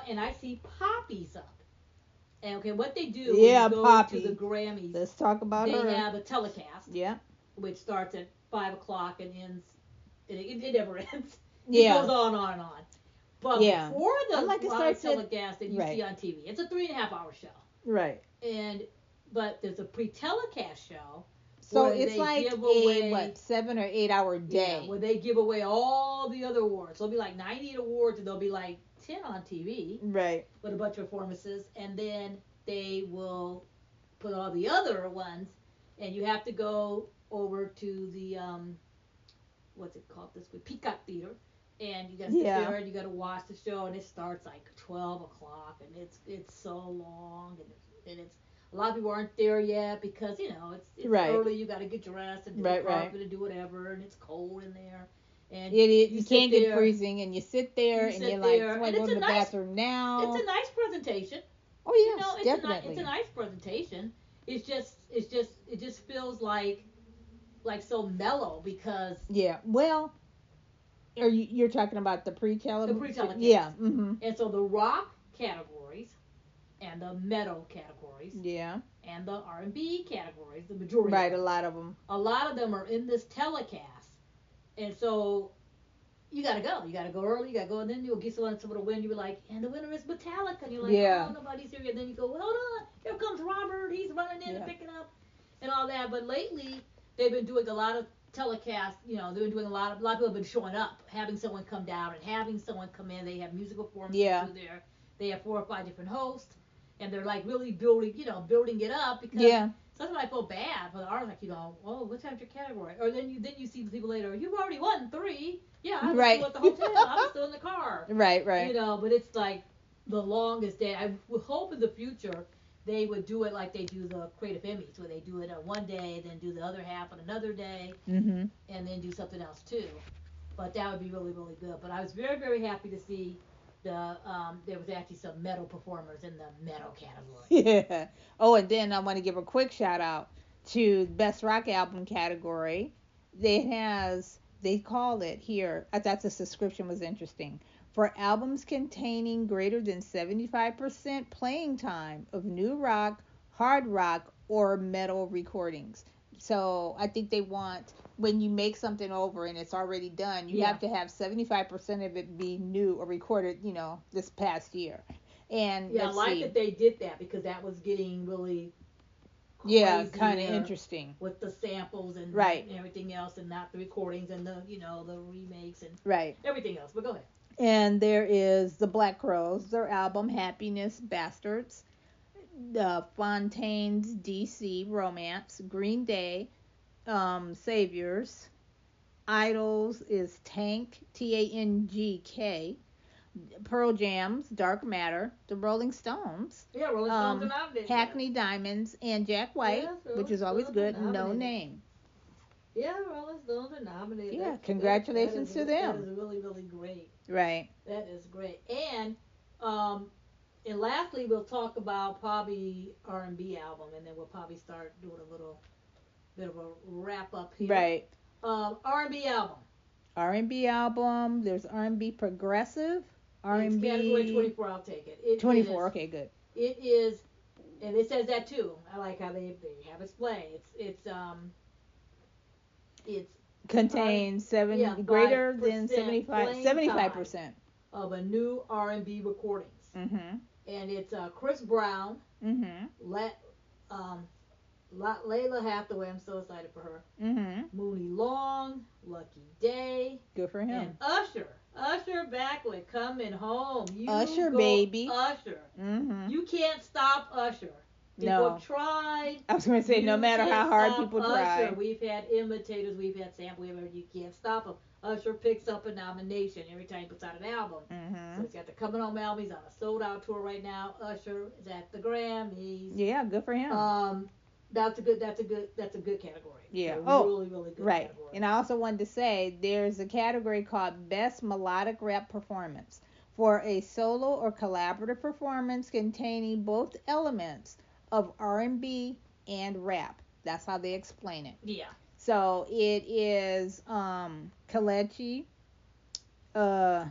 And I see Poppy's up. And okay, what they do Yeah, when you go Poppy. to the Grammys, Let's talk about her. They have a telecast. Yeah. Which starts at 5:00 and ends. It never ends. Yeah. It goes on and on. But before the live telecast that you see on TV, it's a 3.5-hour show. Right. But there's a pre-telecast show. So it's like a 7 or 8 hour day. Yeah, where they give away all the other awards. There'll be like 98 awards, and there'll be like 10 on TV. Right. With a bunch of performances, and then they will put all the other ones, and you have to go over to the what's it called this week? Peacock Theater, and you got to sit there and you got to watch the show, and it starts like 12:00, and it's so long, and it's a lot of people aren't there yet because it's early. You got to get dressed and do the carpet and do whatever, and it's cold in there. And you can't get freezing, and you sit there and you're like, "So I go to the bathroom now." It's a nice presentation. Oh yes, definitely. It's a nice presentation. It just feels like so mellow because well, you're talking about the pre-telecast? The pre-telecast. Yeah. Mm-hmm. And so the rock categories and the metal categories. Yeah. And the R&B categories, the majority. Right, a lot of them. A lot of them are in this telecast. And so you gotta go. You gotta go early. You gotta go, and then you'll get someone to win. You'll be like, and the winner is Metallica. And you're like, oh, nobody's here. And then you go, well, hold on. Here comes Robert. He's running in and picking up, and all that. But lately, they've been doing a lot of telecasts. They've been doing a lot of people have been showing up, having someone come down and having someone come in. They have musical performances through there. They have 4 or 5 different hosts, and they're like really building it up because. Sometimes I feel bad for the artist, like, oh, what's your category? Or then you see the people later, you've already won 3. Yeah, I was still at the hotel. I was still in the car. Right. But it's like the longest day. I would hope in the future they would do it like they do the Creative Emmys, where they do it on one day, then do the other half on another day, and then do something else too. But that would be really, really good. But I was very, very happy to see there was actually some metal performers in the metal category. Yeah. Oh, and then I want to give a quick shout out to Best Rock Album category. They call it here. I thought the subscription was interesting. For albums containing greater than 75% playing time of new rock, hard rock, or metal recordings. So I think they want, when you make something over and it's already done, you have to have 75% of it be new or recorded, this past year. And I like that they did that because that was getting really kind of interesting with the samples and everything else, and not the recordings and the the remakes and everything else. But go ahead. And there is the Black Crowes, their album Happiness Bastards. The Fontaines DC Romance, Green Day, Saviors, Idols is Tank, Tangk, Pearl Jam's Dark Matter, the Rolling Stones, Rolling Stones are nominated. Hackney Diamonds, and Jack White, which is always good. No Name. Yeah, Rolling Stones are nominated. Yeah, congratulations to them. That is really, really great. Right. That is great. And lastly, we'll talk about probably R&B album, and then we'll probably start doing a little bit of a wrap up here. Right. R&B album. R&B album. There's R&B progressive. R&B. It's category 24. I'll take it. 24. Okay, good. It is, and it says that too. I like how they have it displayed. It's contains greater than 75% of a new R&B recordings. And it's Chris Brown, Layla Hathaway, I'm so excited for her. Mhm. Mooney Long, Lucky Day, Good for him. and Usher. Usher back with Coming Home. You Usher, go baby. Usher. Mhm. You can't stop Usher. People have tried. I was going to say, no matter how hard people try. Usher. We've had imitators. We've had samples. You can't stop him. Usher picks up a nomination every time he puts out an album. Mhm. So he's got the Coming Home album. He's on a sold out tour right now. Usher is at the Grammys. Yeah, good for him. That's a good category. Yeah. Really, really good right. category. And I also wanted to say there's a category called Best Melodic Rap Performance for a solo or collaborative performance containing both elements of R&B and rap. That's how they explain it. Yeah. So it is Kelechi, I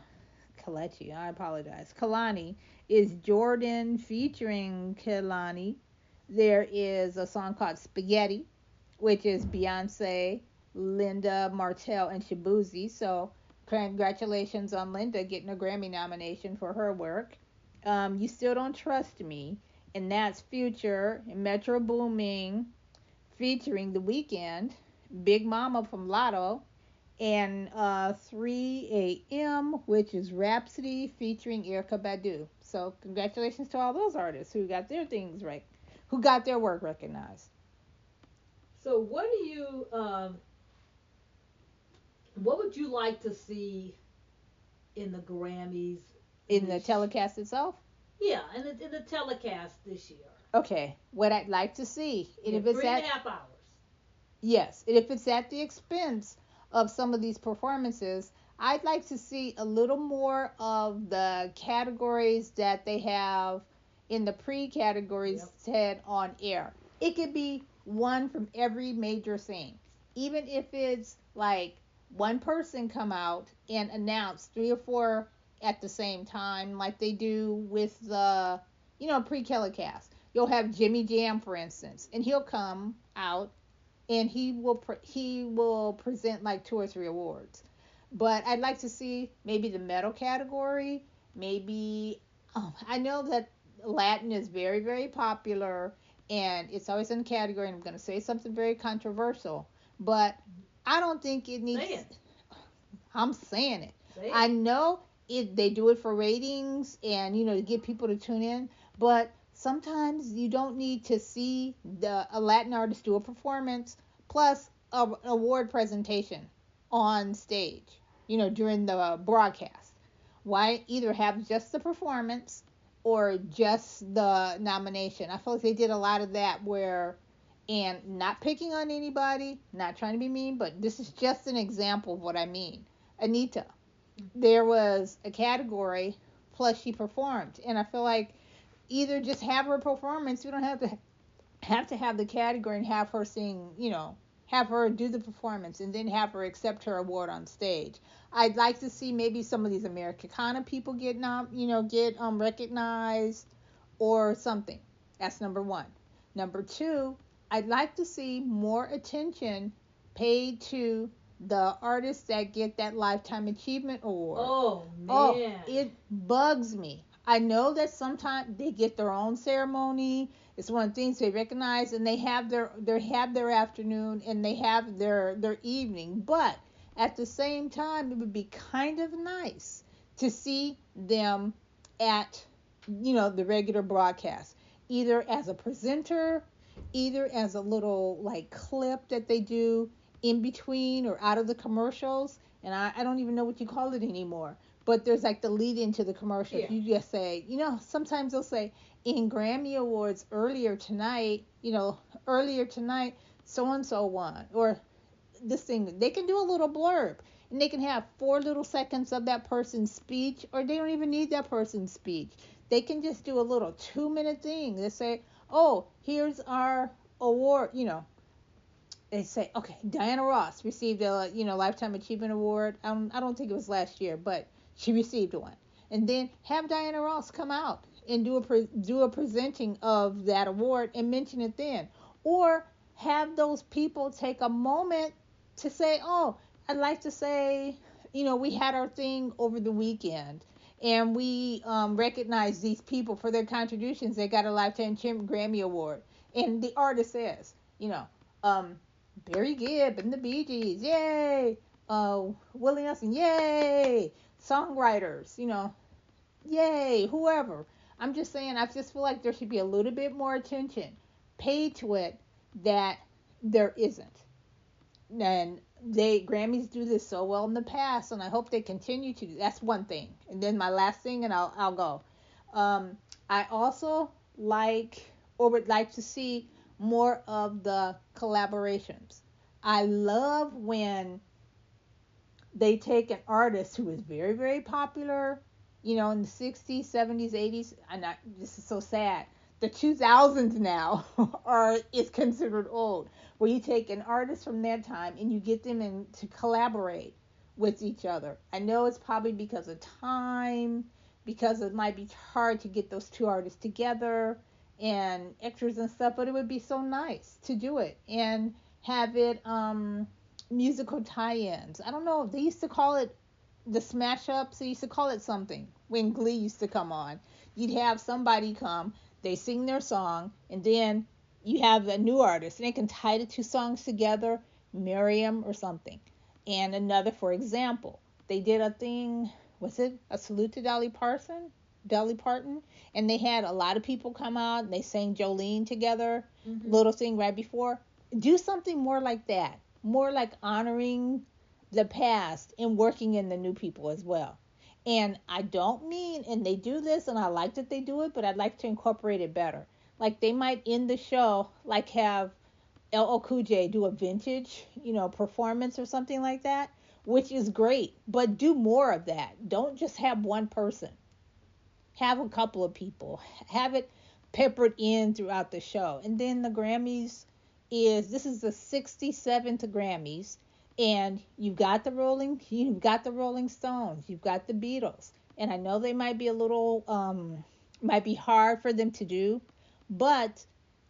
apologize. Kalani is Jordan featuring Kelani. There is a song called Spaghetti, which is Beyonce, Linda Martell, and Shabuzi. So congratulations on Linda getting a Grammy nomination for her work. You Still Don't Trust Me, and that's Future, Metro Booming, featuring The Weeknd, Big Mama from Lotto, and 3 a.m., which is Rhapsody featuring Erykah Badu. So congratulations to all those artists who got their things right, who got their work recognized. So what would you like to see in the Grammys? In the telecast itself? Yeah, in the telecast this year. Okay, what I'd like to see, and if it's 3.5 hours. Yes, and if it's at the expense of some of these performances, I'd like to see a little more of the categories that they have in the pre-categories set on air. It could be one from every major thing. Even if it's like one person come out and announce 3 or 4 at the same time, like they do with the, pre-telecast. You'll have Jimmy Jam, for instance, and he'll come out and he will present like 2 or 3 awards. But I'd like to see maybe the metal category. Maybe I know that Latin is very, very popular, and it's always in the category. And I'm going to say something very controversial, but I don't think it needs. Say it. I'm saying it. Say it. I know they do it for ratings and to get people to tune in, but sometimes you don't need to see a Latin artist do a performance plus an award presentation on stage, during the broadcast. Why either have just the performance or just the nomination? I feel like they did a lot of that and not picking on anybody, not trying to be mean, but this is just an example of what I mean. Anita, there was a category plus she performed, and I feel like either just have her performance. We don't have to have the category and have her sing, have her do the performance and then have her accept her award on stage. I'd like to see maybe some of these Americana people get recognized or something. That's number 1. Number 2, I'd like to see more attention paid to the artists that get that Lifetime Achievement Award. Oh, man. Oh, it bugs me. I know that sometimes they get their own ceremony. It's one of the things they recognize, and they have their afternoon and they have their evening. But at the same time, it would be kind of nice to see them at the regular broadcast, either as a presenter, either as a little like clip that they do in between or out of the commercials. And I don't even know what you call it anymore. But there's like the lead into the commercials. Yeah. You just say, sometimes they'll say in Grammy Awards earlier tonight, so-and-so won. Or this thing. They can do a little blurb. And they can have 4 little seconds of that person's speech. Or they don't even need that person's speech. They can just do a little 2-minute thing. They say, oh, here's our award, They say, okay, Diana Ross received a, Lifetime Achievement Award. I don't think it was last year, but she received one. And then have Diana Ross come out and do a presenting of that award and mention it then. Or have those people take a moment to say, oh, I'd like to say, we had our thing over the weekend. And we recognize these people for their contributions. They got a Lifetime Grammy Award. And the artist says, You know, Barry Gibb and the Bee Gees, yay! Willie Nelson, yay! Songwriters, yay! Whoever. I'm just saying, I just feel like there should be a little bit more attention paid to it that there isn't. And Grammys do this so well in the past, and I hope they continue to. That's one thing. And then my last thing, and I'll go. I also would like to see more of the collaborations. I love when they take an artist who is very, very popular, in the 60s, 70s, 80s. This is so sad. The 2000s now is considered old, where you take an artist from that time and you get them in to collaborate with each other. I know it's probably because of time, because it might be hard to get those two artists together and extras and stuff, but it would be so nice to do it and have it musical tie-ins. I don't know, they used to call it the smash ups. They used to call it something when Glee used to come on. You'd have somebody come, they sing their song, and then you have a new artist, and they can tie the two songs together, marry them or something. And another, for example, they did a thing, was it a salute to Dolly Parton? And they had a lot of people come out, and they sang Jolene together, little thing right before. Do something more like that, more like honoring the past and working in the new people as well. And I don't mean, and they do this, and I like that they do it, but I'd like to incorporate it better. Like they might end the show, like have LL Cool J do a vintage, performance or something like that, which is great. But do more of that. Don't just have one person. Have a couple of people. Have it peppered in throughout the show. And then the Grammys this is the 67th Grammys. And you've got the Rolling Stones, you've got the Beatles, and I know they might be a little, might be hard for them to do, but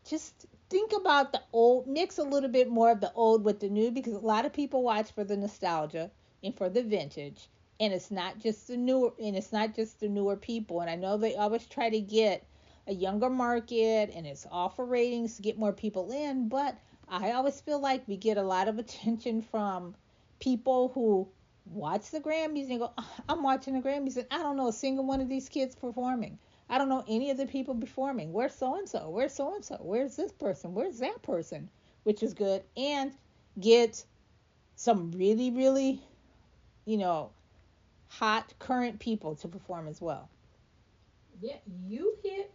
just think about the old, mix a little bit more of the old with the new, because a lot of people watch for the nostalgia and for the vintage, and it's not just the newer people, and I know they always try to get a younger market, and it's all for ratings to get more people in, but I always feel like we get a lot of attention from people who watch the Grammys and go, I'm watching the Grammys and I don't know a single one of these kids performing. I don't know any of the people performing. Where's so-and-so? Where's so-and-so? Where's this person? Where's that person? Which is good. And get some really, really, hot current people to perform as well. Yeah, you hit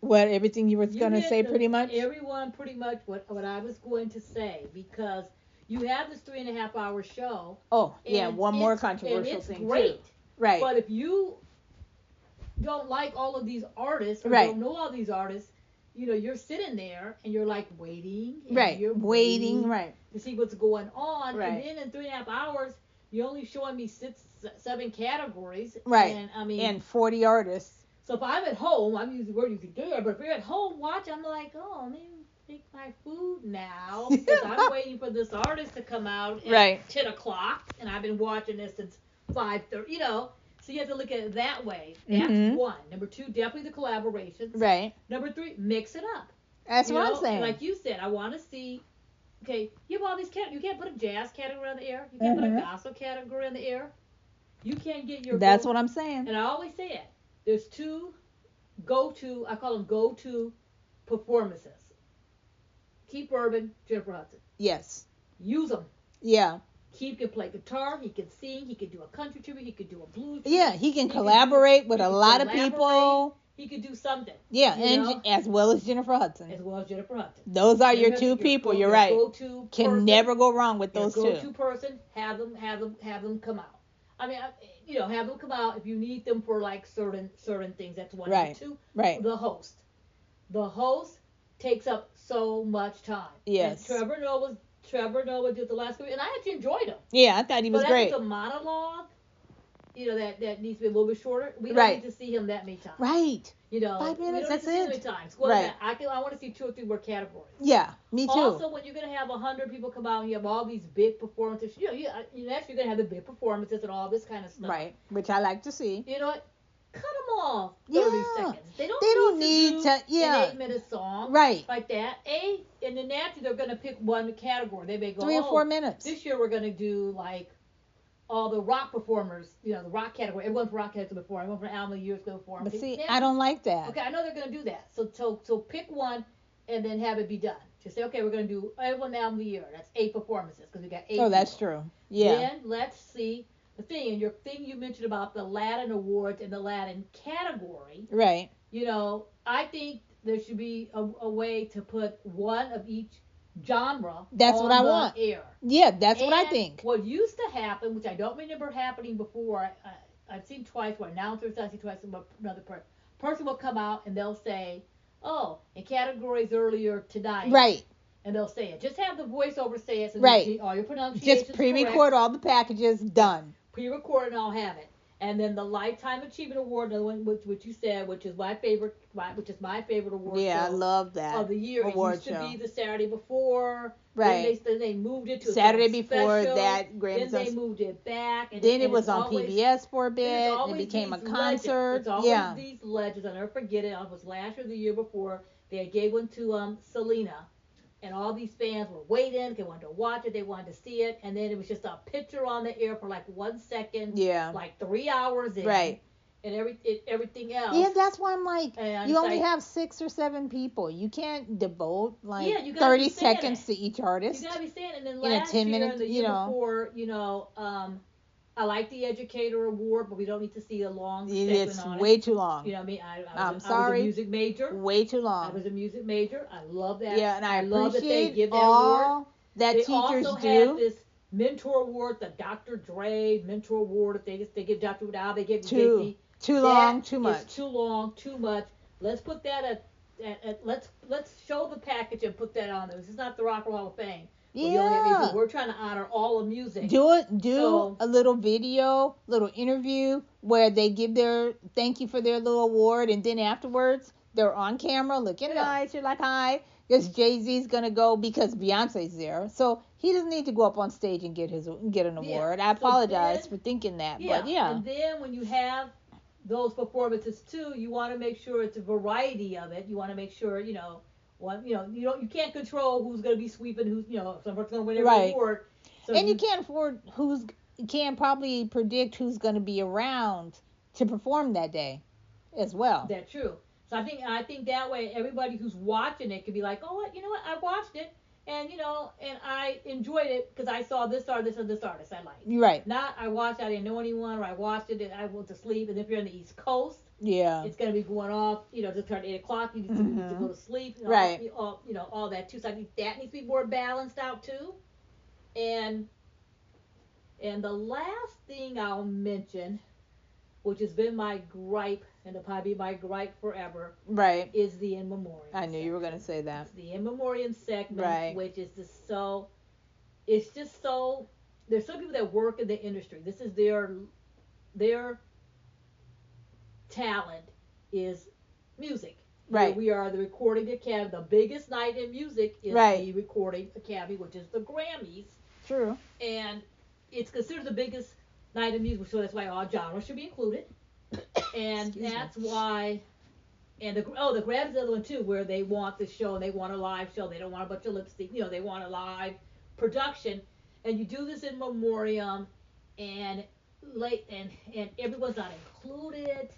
what, everything you were going to say pretty much? Everyone pretty much what I was going to say, because you have this 3.5 hour show. Oh, yeah, one more controversial thing too. Great. Right. But if you don't like all of these artists or don't know all these artists, you're sitting there and you're like waiting. And right. You're waiting, right. To see what's going on. Right. And then in 3.5 hours, you're only showing me 7 categories. Right. And and 40 artists. So if I'm at home, I'm using the word you could do it, but if you're at home watching, I'm like, oh, let me make my food now, because I'm waiting for this artist to come out at 10 o'clock, and I've been watching this since 5:30, so you have to look at it that way. That's one. Number 2, definitely the collaborations. Right. Number 3, mix it up. That's what I'm saying. Like you said, I want to see, okay, you have all these categories. You can't put a jazz category in the air. You can't put a gospel category in the air. You can't get your... That's what I'm saying. And I always say it. There's 2 I call them go-to performances. Keith Urban, Jennifer Hudson. Yes. Use them. Yeah. Keith can play guitar, he can sing, he can do a country tribute, he can do a blues tribute. Yeah, he can collaborate with a lot of people. He could do something. Yeah, and as well as Jennifer Hudson. Those are your 2 people. You're right. Go-to can person, never go wrong with those 2. Go-to person. Have them come out. I mean, have them come out if you need them for like certain things. That's one. Right. 2. Right. The host. The host takes up so much time. Yes. And Trevor Noah did the last movie, and I actually enjoyed him. Yeah, I thought he was great. But that's a monologue. That needs to be a little bit shorter. We don't need to see him that many times. Right. 5 minutes. That's it. Many times. Right. I want to see 2 or 3 more categories. Yeah, me too. Also, when you're gonna have 100 people come out and you have all these big performances, you're gonna have the big performances and all this kind of stuff. Right. Which I like to see. You know what? cut them off 30 seconds. They don't need to do an 8-minute song. Right. Like that. And then naturally they're going to pick one category. They may go, 3 or 4 minutes. This year we're going to do like all the rock performers, the rock category. Everyone from rock category before. Everyone from album of the year is going to perform. But see, I don't like that. Okay, I know they're going to do that. So pick one and then have it be done. Just say, okay, we're going to do everyone album of the year. That's 8 performances because we got 8 people. That's true. Yeah. Then let's see the thing. And your thing you mentioned about the Latin awards and the Latin category. Right. I think there should be a way to put one of each genre. That's what I want. Air. Yeah, that's what I think. What used to happen, which I don't remember happening before, I've seen twice where announcers, I've seen twice, another person will come out and they'll say, oh, in categories earlier tonight. Right. And they'll say it. Just have the voiceover say it. So right. All your pronunciations just pre-record all the packages, done. Pre-record and I'll have it. And then the Lifetime Achievement Award, another one, which you said, which is my favorite award. Yeah, I love that. Of the year. Award it used to be the Saturday before. Right. Then they moved it to Saturday before special, that. Then they moved it back. Then it was on PBS for a bit. It became a concert. It's always these legends. I'll never forget it. It was last year or the year before. They gave one to Selena. And all these fans were waiting. They wanted to watch it. They wanted to see it. And then it was just a picture on the air for like 1 second. Yeah. Like 3 hours in. Right. And everything else. Yeah, that's why I'm like, you only have 6 or 7 people. You can't devote 30 seconds to each artist. You gotta be saying. And then in last year minute, and the year before, I like the Educator Award, but we don't need to see a long segment on it. It's way too long. You know what I mean? I'm sorry. I was a music major. Way too long. I was a music major. I love that. Yeah, and I love that they give that all award. that they teachers also do. Had this mentor award, the Dr. Dre mentor award. If they give Dr. Now they give Jay-Z. Too long, too much. It's too long, too much. Let's put that let's show the package and put that on there. This is not the Rock and Roll Hall of Fame. Yeah. We're trying to honor all of music. Do a little video, little interview where they give their thank you for their little award, and then afterwards they're on camera looking nice. You're like, hi. Because Jay-Z's gonna go because Beyonce's there, so he doesn't need to go up on stage and get an award. I apologize for thinking that, but yeah. And then when you have those performances too, you want to make sure it's a variety of it. You want to make sure you can't control who's going to be sweeping, who's someone's going to win every award. So and you can't probably predict who's going to be around to perform that day, as well. That's true. So I think that way everybody who's watching it could be like, oh, you know what, I watched it. And and I enjoyed it because I saw this artist and this artist I liked. Right. Not I watched, I didn't know anyone, or I watched it and I went to sleep. And if you're on the East Coast, it's gonna be going off. Just turn 8 o'clock. You need to go to sleep. Right. All that too. So I think that needs to be more balanced out too. And the last thing I'll mention, which has been my gripe, and it'll probably be my gripe forever, is the In Memoriam. I knew you were going to say that. It's the In Memoriam segment, which is just so, there's some people that work in the industry. This is their talent is music. Right. We are the Recording Academy. The biggest night in music is the Recording Academy, which is the Grammys. True. And it's considered the biggest night in music, so that's why all genres should be included. And that's why, and the Grammys is the other one too, where they want the show, they want a live show, they don't want a bunch of lipstick, they want a live production. And you do this In Memoriam, and everyone's not included,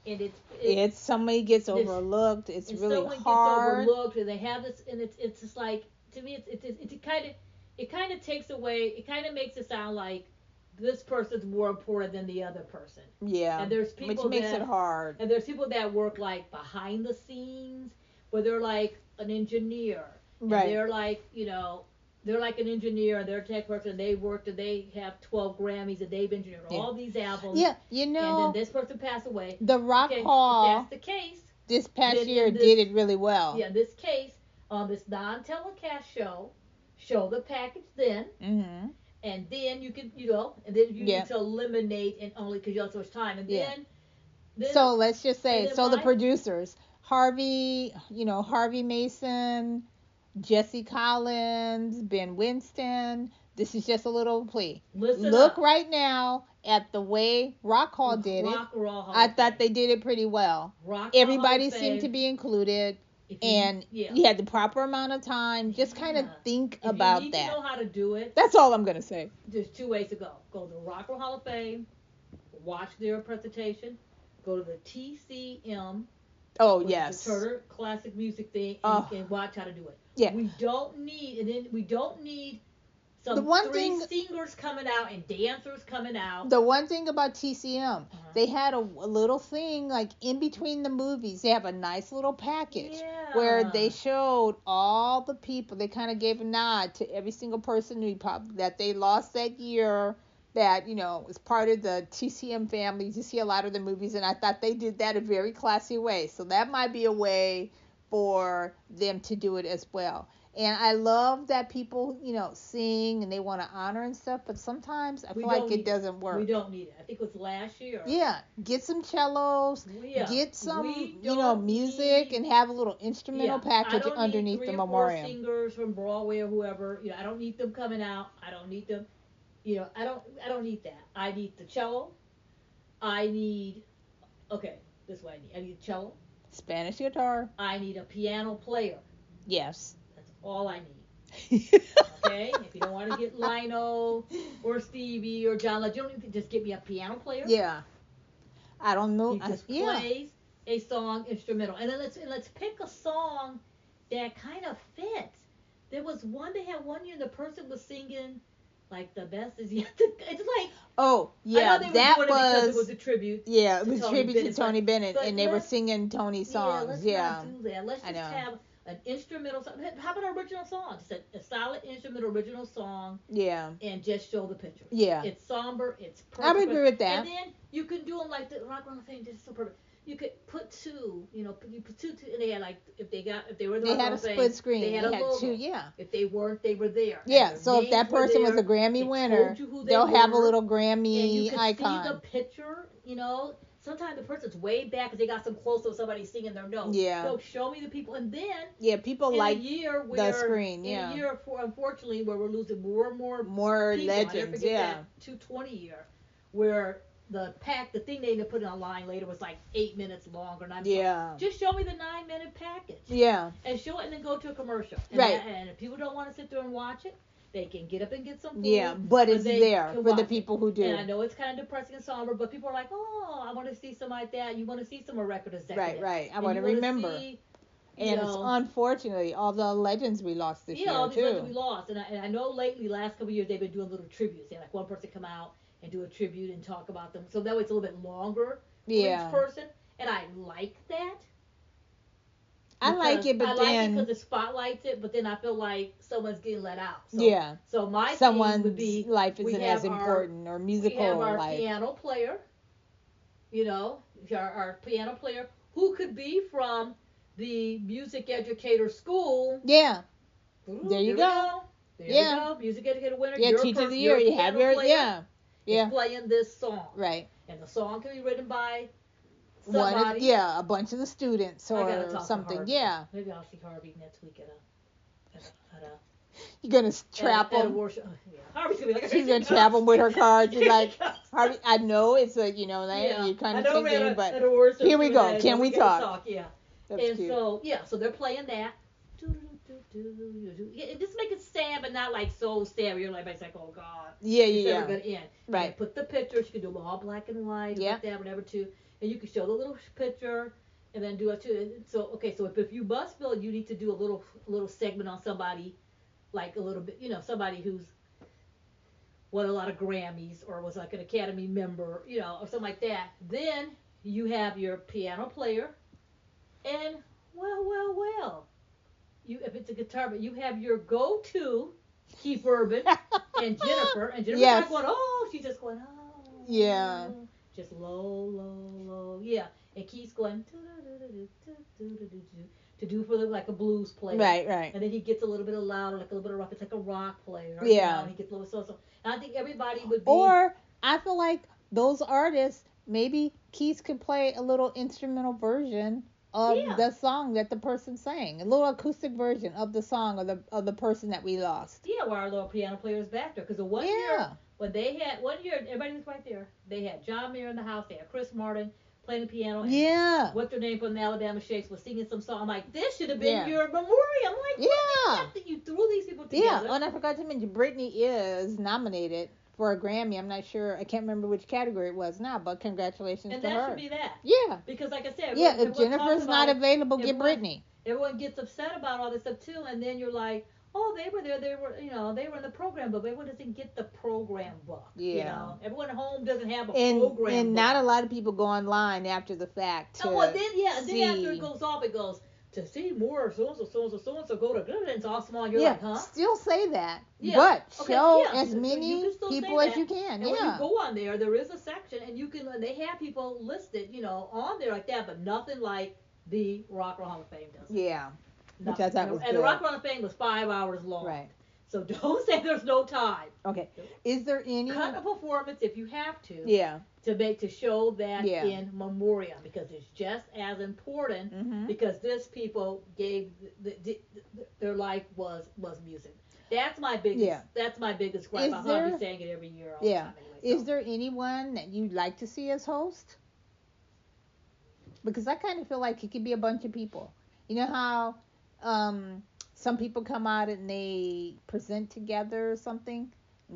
and it's somebody gets overlooked. It's really hard. Gets overlooked, and they have this, and it's just like, to me, it kind of takes away, it kind of makes it sound like this person's more important than the other person. Yeah. And there's people which makes it hard. And there's people that work like behind the scenes, where they're like an engineer. Right. And they're like, they're like an engineer, and they're a tech person. They worked, and they have 12 Grammys, and they've engineered all these albums. Yeah, And then this person passed away. The Rock Hall. If that's the case. This past year did it really well. Yeah, in this case, on this non-telecast show the package then. Mm-hmm. And then you can, and then you need to eliminate, and only because you have so much time. And then so let's just say, the producers, Harvey Mason, Jesse Collins, Ben Winston. This is just a little plea. Listen Look up. right now at the way Rock Hall did it. I thought they did it pretty well. Everybody seemed to be included, and you had the proper amount of time. Just kind of think about that. If you need to know how to do it, that's all I'm gonna say. There's two ways to go. Go to the Rock and Roll Hall of Fame, watch their presentation. Go to the TCM. Oh yes. The Turner Classic Music thing, and watch how to do it. Yeah. We don't need some three singers coming out and dancers coming out. The one thing about TCM, they had a little thing like in between the movies. They have a nice little package where they showed all the people. They kind of gave a nod to every single person that they lost that year. That, was part of the TCM family. You see a lot of the movies, and I thought they did that a very classy way. So that might be a way for them to do it as well. And I love that people, sing and they want to honor and stuff, but sometimes I feel like it doesn't work. We don't need it. I think it was last year. Yeah, get some cellos, get some, music, and have a little instrumental package underneath the memorial. 3 or 4 singers from Broadway or whoever. I don't need them coming out. I don't need them. I don't need that. I need the cello. I need this is what I need. I need a cello. Spanish guitar. I need a piano player. Yes. That's all I need. Okay? If you don't want to get Lionel or Stevie or John Legend, you don't need to just get me a piano player. Yeah. I don't know. He just plays a song instrumental. And then let's pick a song that kind of fits. There was one, they had one year the person was singing like the best is yet to. It's like. Oh yeah, that was. It was a tribute. Yeah, it was a tribute to Tony Bennett, and they were singing Tony songs. Yeah, let's not do that. Let's just have an instrumental song. How about an original song? Just a solid instrumental original song. Yeah. And just show the picture. Yeah. It's somber. It's perfect. I would agree with that. And then you can do them like the Rock Hall of Fame. This is so perfect. You could put two, you put two, and they had like, if they were the They had a split screen. They had a logo. 2, yeah. If they weren't, they were there. Yeah, so if that person was a Grammy winner, they'll have a little Grammy icon. And you can see the picture, Sometimes the person's way back because they got some close to somebody singing their notes. Yeah. So show me the people, and then people like the screen. In a year, unfortunately, where we're losing more and more people, legends. That 220 year, where the thing they put online later was like 8 minutes longer. And just show me the 9-minute package. Yeah. And show it, and then go to a commercial. And right. And if people don't want to sit there and watch it, they can get up and get some food. Yeah, but it's there for the people who do. And I know it's kind of depressing and somber, but people are like, oh, I want to see some like that. You want to see some record executives. Right. I want to remember. And it's unfortunately all the legends we lost this year, all too. these legends we lost. And I know lately, last couple of years, they've been doing little tributes. They had like one person come out and do a tribute and talk about them. So that way it's a little bit longer for each person. And I like that. I like it, but I like it because it spotlights it, but then I feel like someone's getting let out. So, So my someone's thing would be life isn't as important or musical. We have our life. Piano player, our piano player who could be from the music educator school. Yeah. There you go. There you go. Music educator winner. Yeah, teacher of the year. You have your is playing this song. Right. And the song can be written by somebody. A bunch of the students or something. Yeah. Maybe I'll see Harvey next week at a You're gonna trap at a them. worship. Harvey's gonna be like. She's gonna trap them with her cards. She's like, Harvey, I know it's like you kind of thinking, but here we go. Can we talk? Yeah. That's and cute. so they're playing that. Just make it sad, but not like so sad. Where you're like, oh God. Yeah. Never gonna end. Right. And put the pictures. You can do them all black and white. Yeah. Like that, whatever too. And you can show the little picture, and then do it too. So if you must feel you need to do a little segment on somebody, like a little bit, somebody who's won a lot of Grammys or was like an Academy member, or something like that. Then you have your piano player, and well. If it's a guitar, but you have your go-to Keith Urban and Jennifer, and Jennifer's not going, oh, she's just going, oh. Yeah. Just low. Yeah. And Keith's going, to do for like a blues player. Right. And then he gets a little bit of louder, like a little bit of rock. It's like a rock player. Yeah. And he gets a little so. And I think everybody would be. Or I feel like those artists, maybe Keith could play a little instrumental version of the song that the person sang. A little acoustic version of the song of the person that we lost. Yeah, where our little piano players back there. Because the one year, when they had, one year, everybody was right there. They had John Mayer in the house. They had Chris Martin playing the piano. And what's their name from the Alabama Shakes was singing some song. I'm like, this should have been your memoriam. I'm like, what the heck that you threw these people together? Yeah, and I forgot to mention, Britney is nominated for a Grammy. I'm not sure. I can't remember which category it was now, but congratulations to her. And that should be that. Yeah. Because like I said, if Jennifer's not available, get Britney. Everyone gets upset about all this stuff too, and then you're like, oh, they were there, they were in the program book. Everyone doesn't get the program book. Yeah. You know, everyone at home doesn't have a program book. And not a lot of people go online after the fact to then after it goes off, it goes, to see more so-and-so go to good, and it's all small. You're like, huh? Still say that, but show as many people as you can. And when you go on there is a section, and you can, and they have people listed, on there like that, but nothing like the Rock and Roll Hall of Fame does. Yeah. Which I thought was good. And the Rock and Roll Hall of Fame was 5 hours long. Right. So don't say there's no time. Okay. Is there any cut a performance if you have to? Yeah. To show that in memoriam, because it's just as important, because this people gave their life was music. That's my biggest gripe. I'll be saying it every year. All the time anyway, Is there anyone that you'd like to see as host? Because I kind of feel like it could be a bunch of people. You know how some people come out and they present together or something?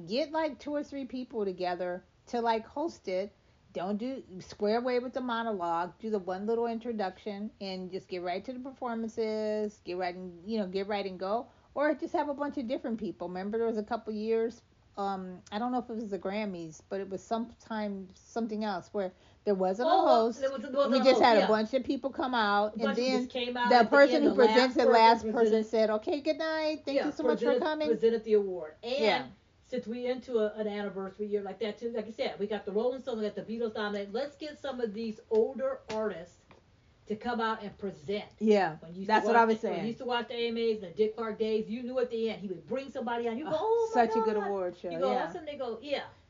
Get like 2 or 3 people together to like host it. Don't square away with the monologue. Do the one little introduction and just get right to the performances. Get right and go. Or just have a bunch of different people. Remember there was a couple years, I don't know if it was the Grammys, but it was something else where there wasn't a host. We just had a bunch of people come out, and then the person who presented last person said, "Okay, good night. Thank you so much for coming." Presented the award, and since we're into an anniversary year like that too, like you said, we got the Rolling Stones, we got the Beatles nominated. Let's get some of these older artists to come out and present. Yeah, that's what I was saying. When you used to watch the AMAs, the Dick Clark days, you knew at the end he would bring somebody on. You go, oh my God. Such a good award show. You go, all of a sudden they go,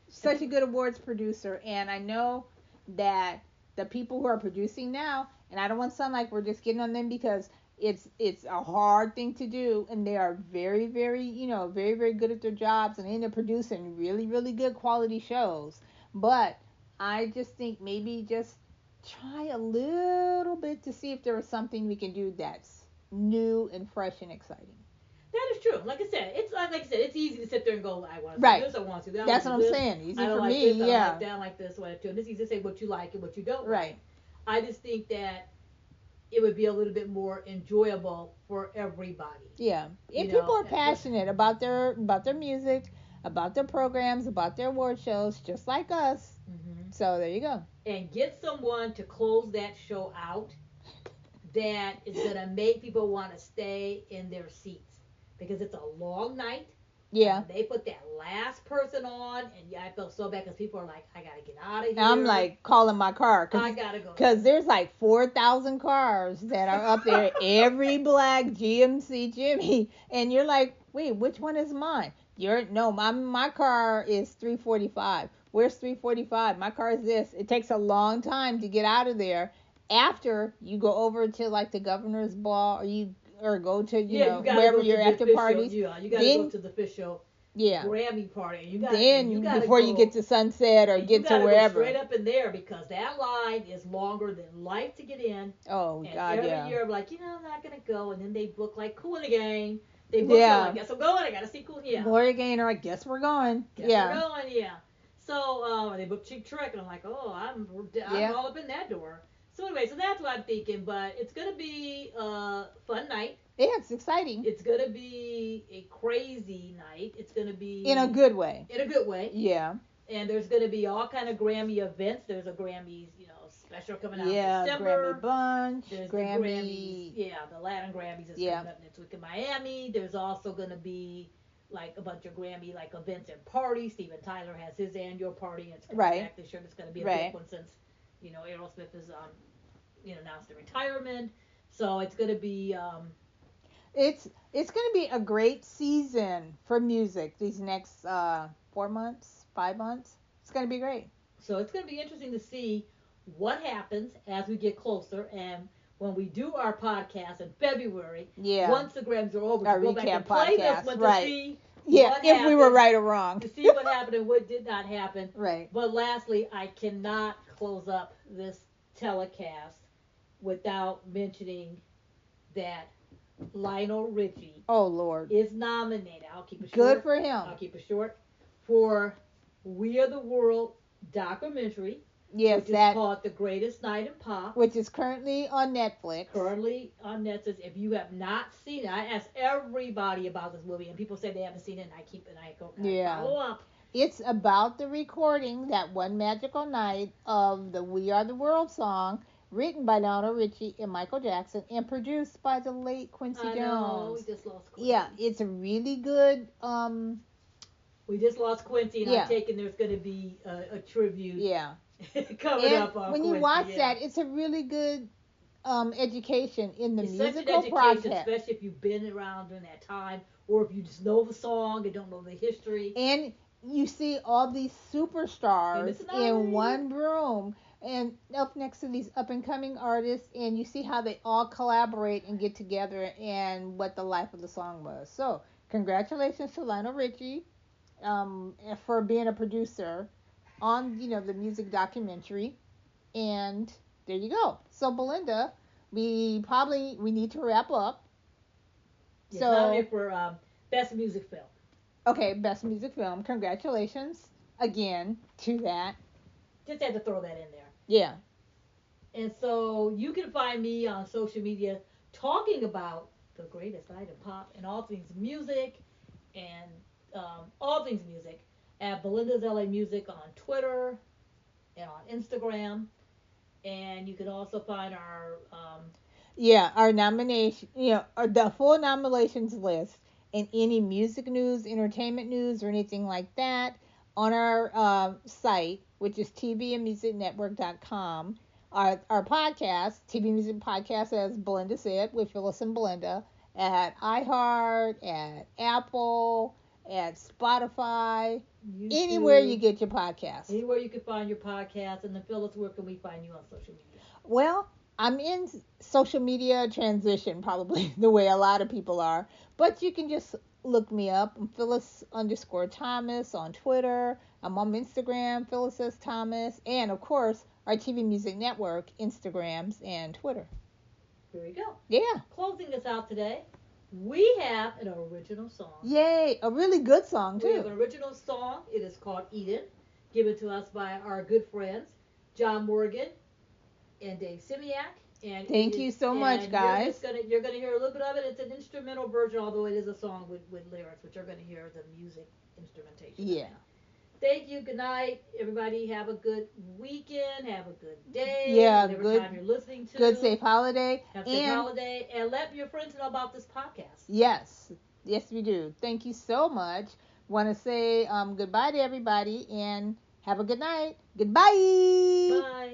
Such a good awards producer, and I know that the people who are producing now, and I don't want to sound like we're just getting on them because it's a hard thing to do, and they are very, very, very, very good at their jobs, and they end up producing really, really good quality shows. But I just think maybe just try a little bit to see if there is something we can do that's new and fresh and exciting. That is true. Like I said, it's easy to sit there and go, I want to do this, I want to do that. That's what I'm saying. Easy for me, this, I like that, I like this, whatever. And it's easy to say what you like and what you don't like. I just think that it would be a little bit more enjoyable for everybody. Yeah. If people are passionate about their music, about their programs, about their award shows, just like us. Mm-hmm. So there you go. And get someone to close that show out that is going to make people want to stay in their seats. Because it's a long night. Yeah. They put that last person on, and I felt so bad because people are like, I got to get out of here. I'm like calling my car. I got to go. Because there's like 4,000 cars that are up there, every black GMC Jimmy. And you're like, wait, which one is mine? My car is 345. Where's 345? My car is this. It takes a long time to get out of there after you go over to like the governor's ball or go to, wherever you're after parties. Yeah, you got to go to the official Grammy party. Before you get to Sunset or get to wherever. You got to go straight up in there because that line is longer than life to get in. Oh, and God, every year I'm like, I'm not going to go. And then they book like Kool and the Gang. They book I guess I'm going. I got to see Kool. Yeah. Gloria Gaynor, I guess we're going. We're going, So they book Cheap Trick. And I'm like, I'm all up in that door. So anyway, so that's what I'm thinking, but it's going to be a fun night. Yeah, it's exciting. It's going to be a crazy night. It's going to be... In a good way. In a good way. Yeah. And there's going to be all kind of Grammy events. There's a Grammys, special coming out in December. Grammy Bunch. There's the Grammys. Yeah, the Latin Grammys is coming up next week in Miami. There's also going to be like a bunch of Grammy like events and parties. Steven Tyler has his annual party. And it's coming back this year. It's going to be a big one since... Aerosmith has announced their retirement, so it's going to be it's going to be a great season for music these next 4 months, 5 months. It's going to be great. So it's going to be interesting to see what happens as we get closer, and when we do our podcast in February, yeah, once the Grammys are over, our to go back and play podcast, this one right. to see if happened, we were right or wrong. to see what happened and what did not happen. Right. But lastly, I cannot close up this telecast without mentioning that Lionel Richie is nominated. I'll keep it short. Good for him. I'll keep it short. For We Are the World documentary. Yes, which is called The Greatest Night in Pop. Which is currently on Netflix. Currently on Netflix. If you have not seen it, I ask everybody about this movie, and people say they haven't seen it, and I follow up. It's about the recording that one magical night of the We Are the World song, written by Lionel Richie and Michael Jackson, and produced by the late Quincy Jones. Know, we just lost Quincy. Yeah, it's a really good. We just lost Quincy, and I'm taking there's going to be a tribute. Yeah. coming and up on when Quincy, you watch that, it's a really good education in the it's musical such an process. Especially if you've been around during that time, or if you just know the song and don't know the history. And you see all these superstars in one room, and up next to these up and coming artists, and you see how they all collaborate and get together, and what the life of the song was. So congratulations to Lionel Richie for being a producer on the music documentary. And there you go. So Belinda, we need to wrap up. It's nominated for Best Music Film. Okay, Best Music Film. Congratulations again to that. Just had to throw that in there. Yeah. And so you can find me on social media talking about the greatest night in pop and all things music and all things music at Belinda's LA Music on Twitter and on Instagram. And you can also find our our nomination, the full nominations list and any music news, entertainment news, or anything like that on our site, which is TVandMusicNetwork.com. Our podcast, TV Music Podcast, as Belinda said, with Phyllis and Belinda, at iHeart, at Apple, at Spotify, YouTube, anywhere you get your podcasts. Anywhere you can find your podcast. And then Phyllis, where can we find you on social media? Well, I'm in social media transition, probably the way a lot of people are. But you can just look me up. I'm Phyllis_Thomas on Twitter. I'm on Instagram, Phyllis S. Thomas. And, of course, our TV Music Network, Instagrams and Twitter. Here we go. Yeah. Closing us out today, we have an original song. Yay. A really good song, too. We have an original song. It is called Eden, given to us by our good friends, John Morgan and Dave Simiak. And thank you so much, guys. You're gonna hear a little bit of it. It's an instrumental version, although it is a song with lyrics, but you're gonna hear the music instrumentation. Yeah. Thank you. Good night, everybody. Have a good weekend. Have a good day. Yeah, whatever time you're listening to. Good safe holiday. Have a safe holiday, and let your friends know about this podcast. Yes, we do. Thank you so much. Want to say goodbye to everybody and have a good night. Goodbye. Bye.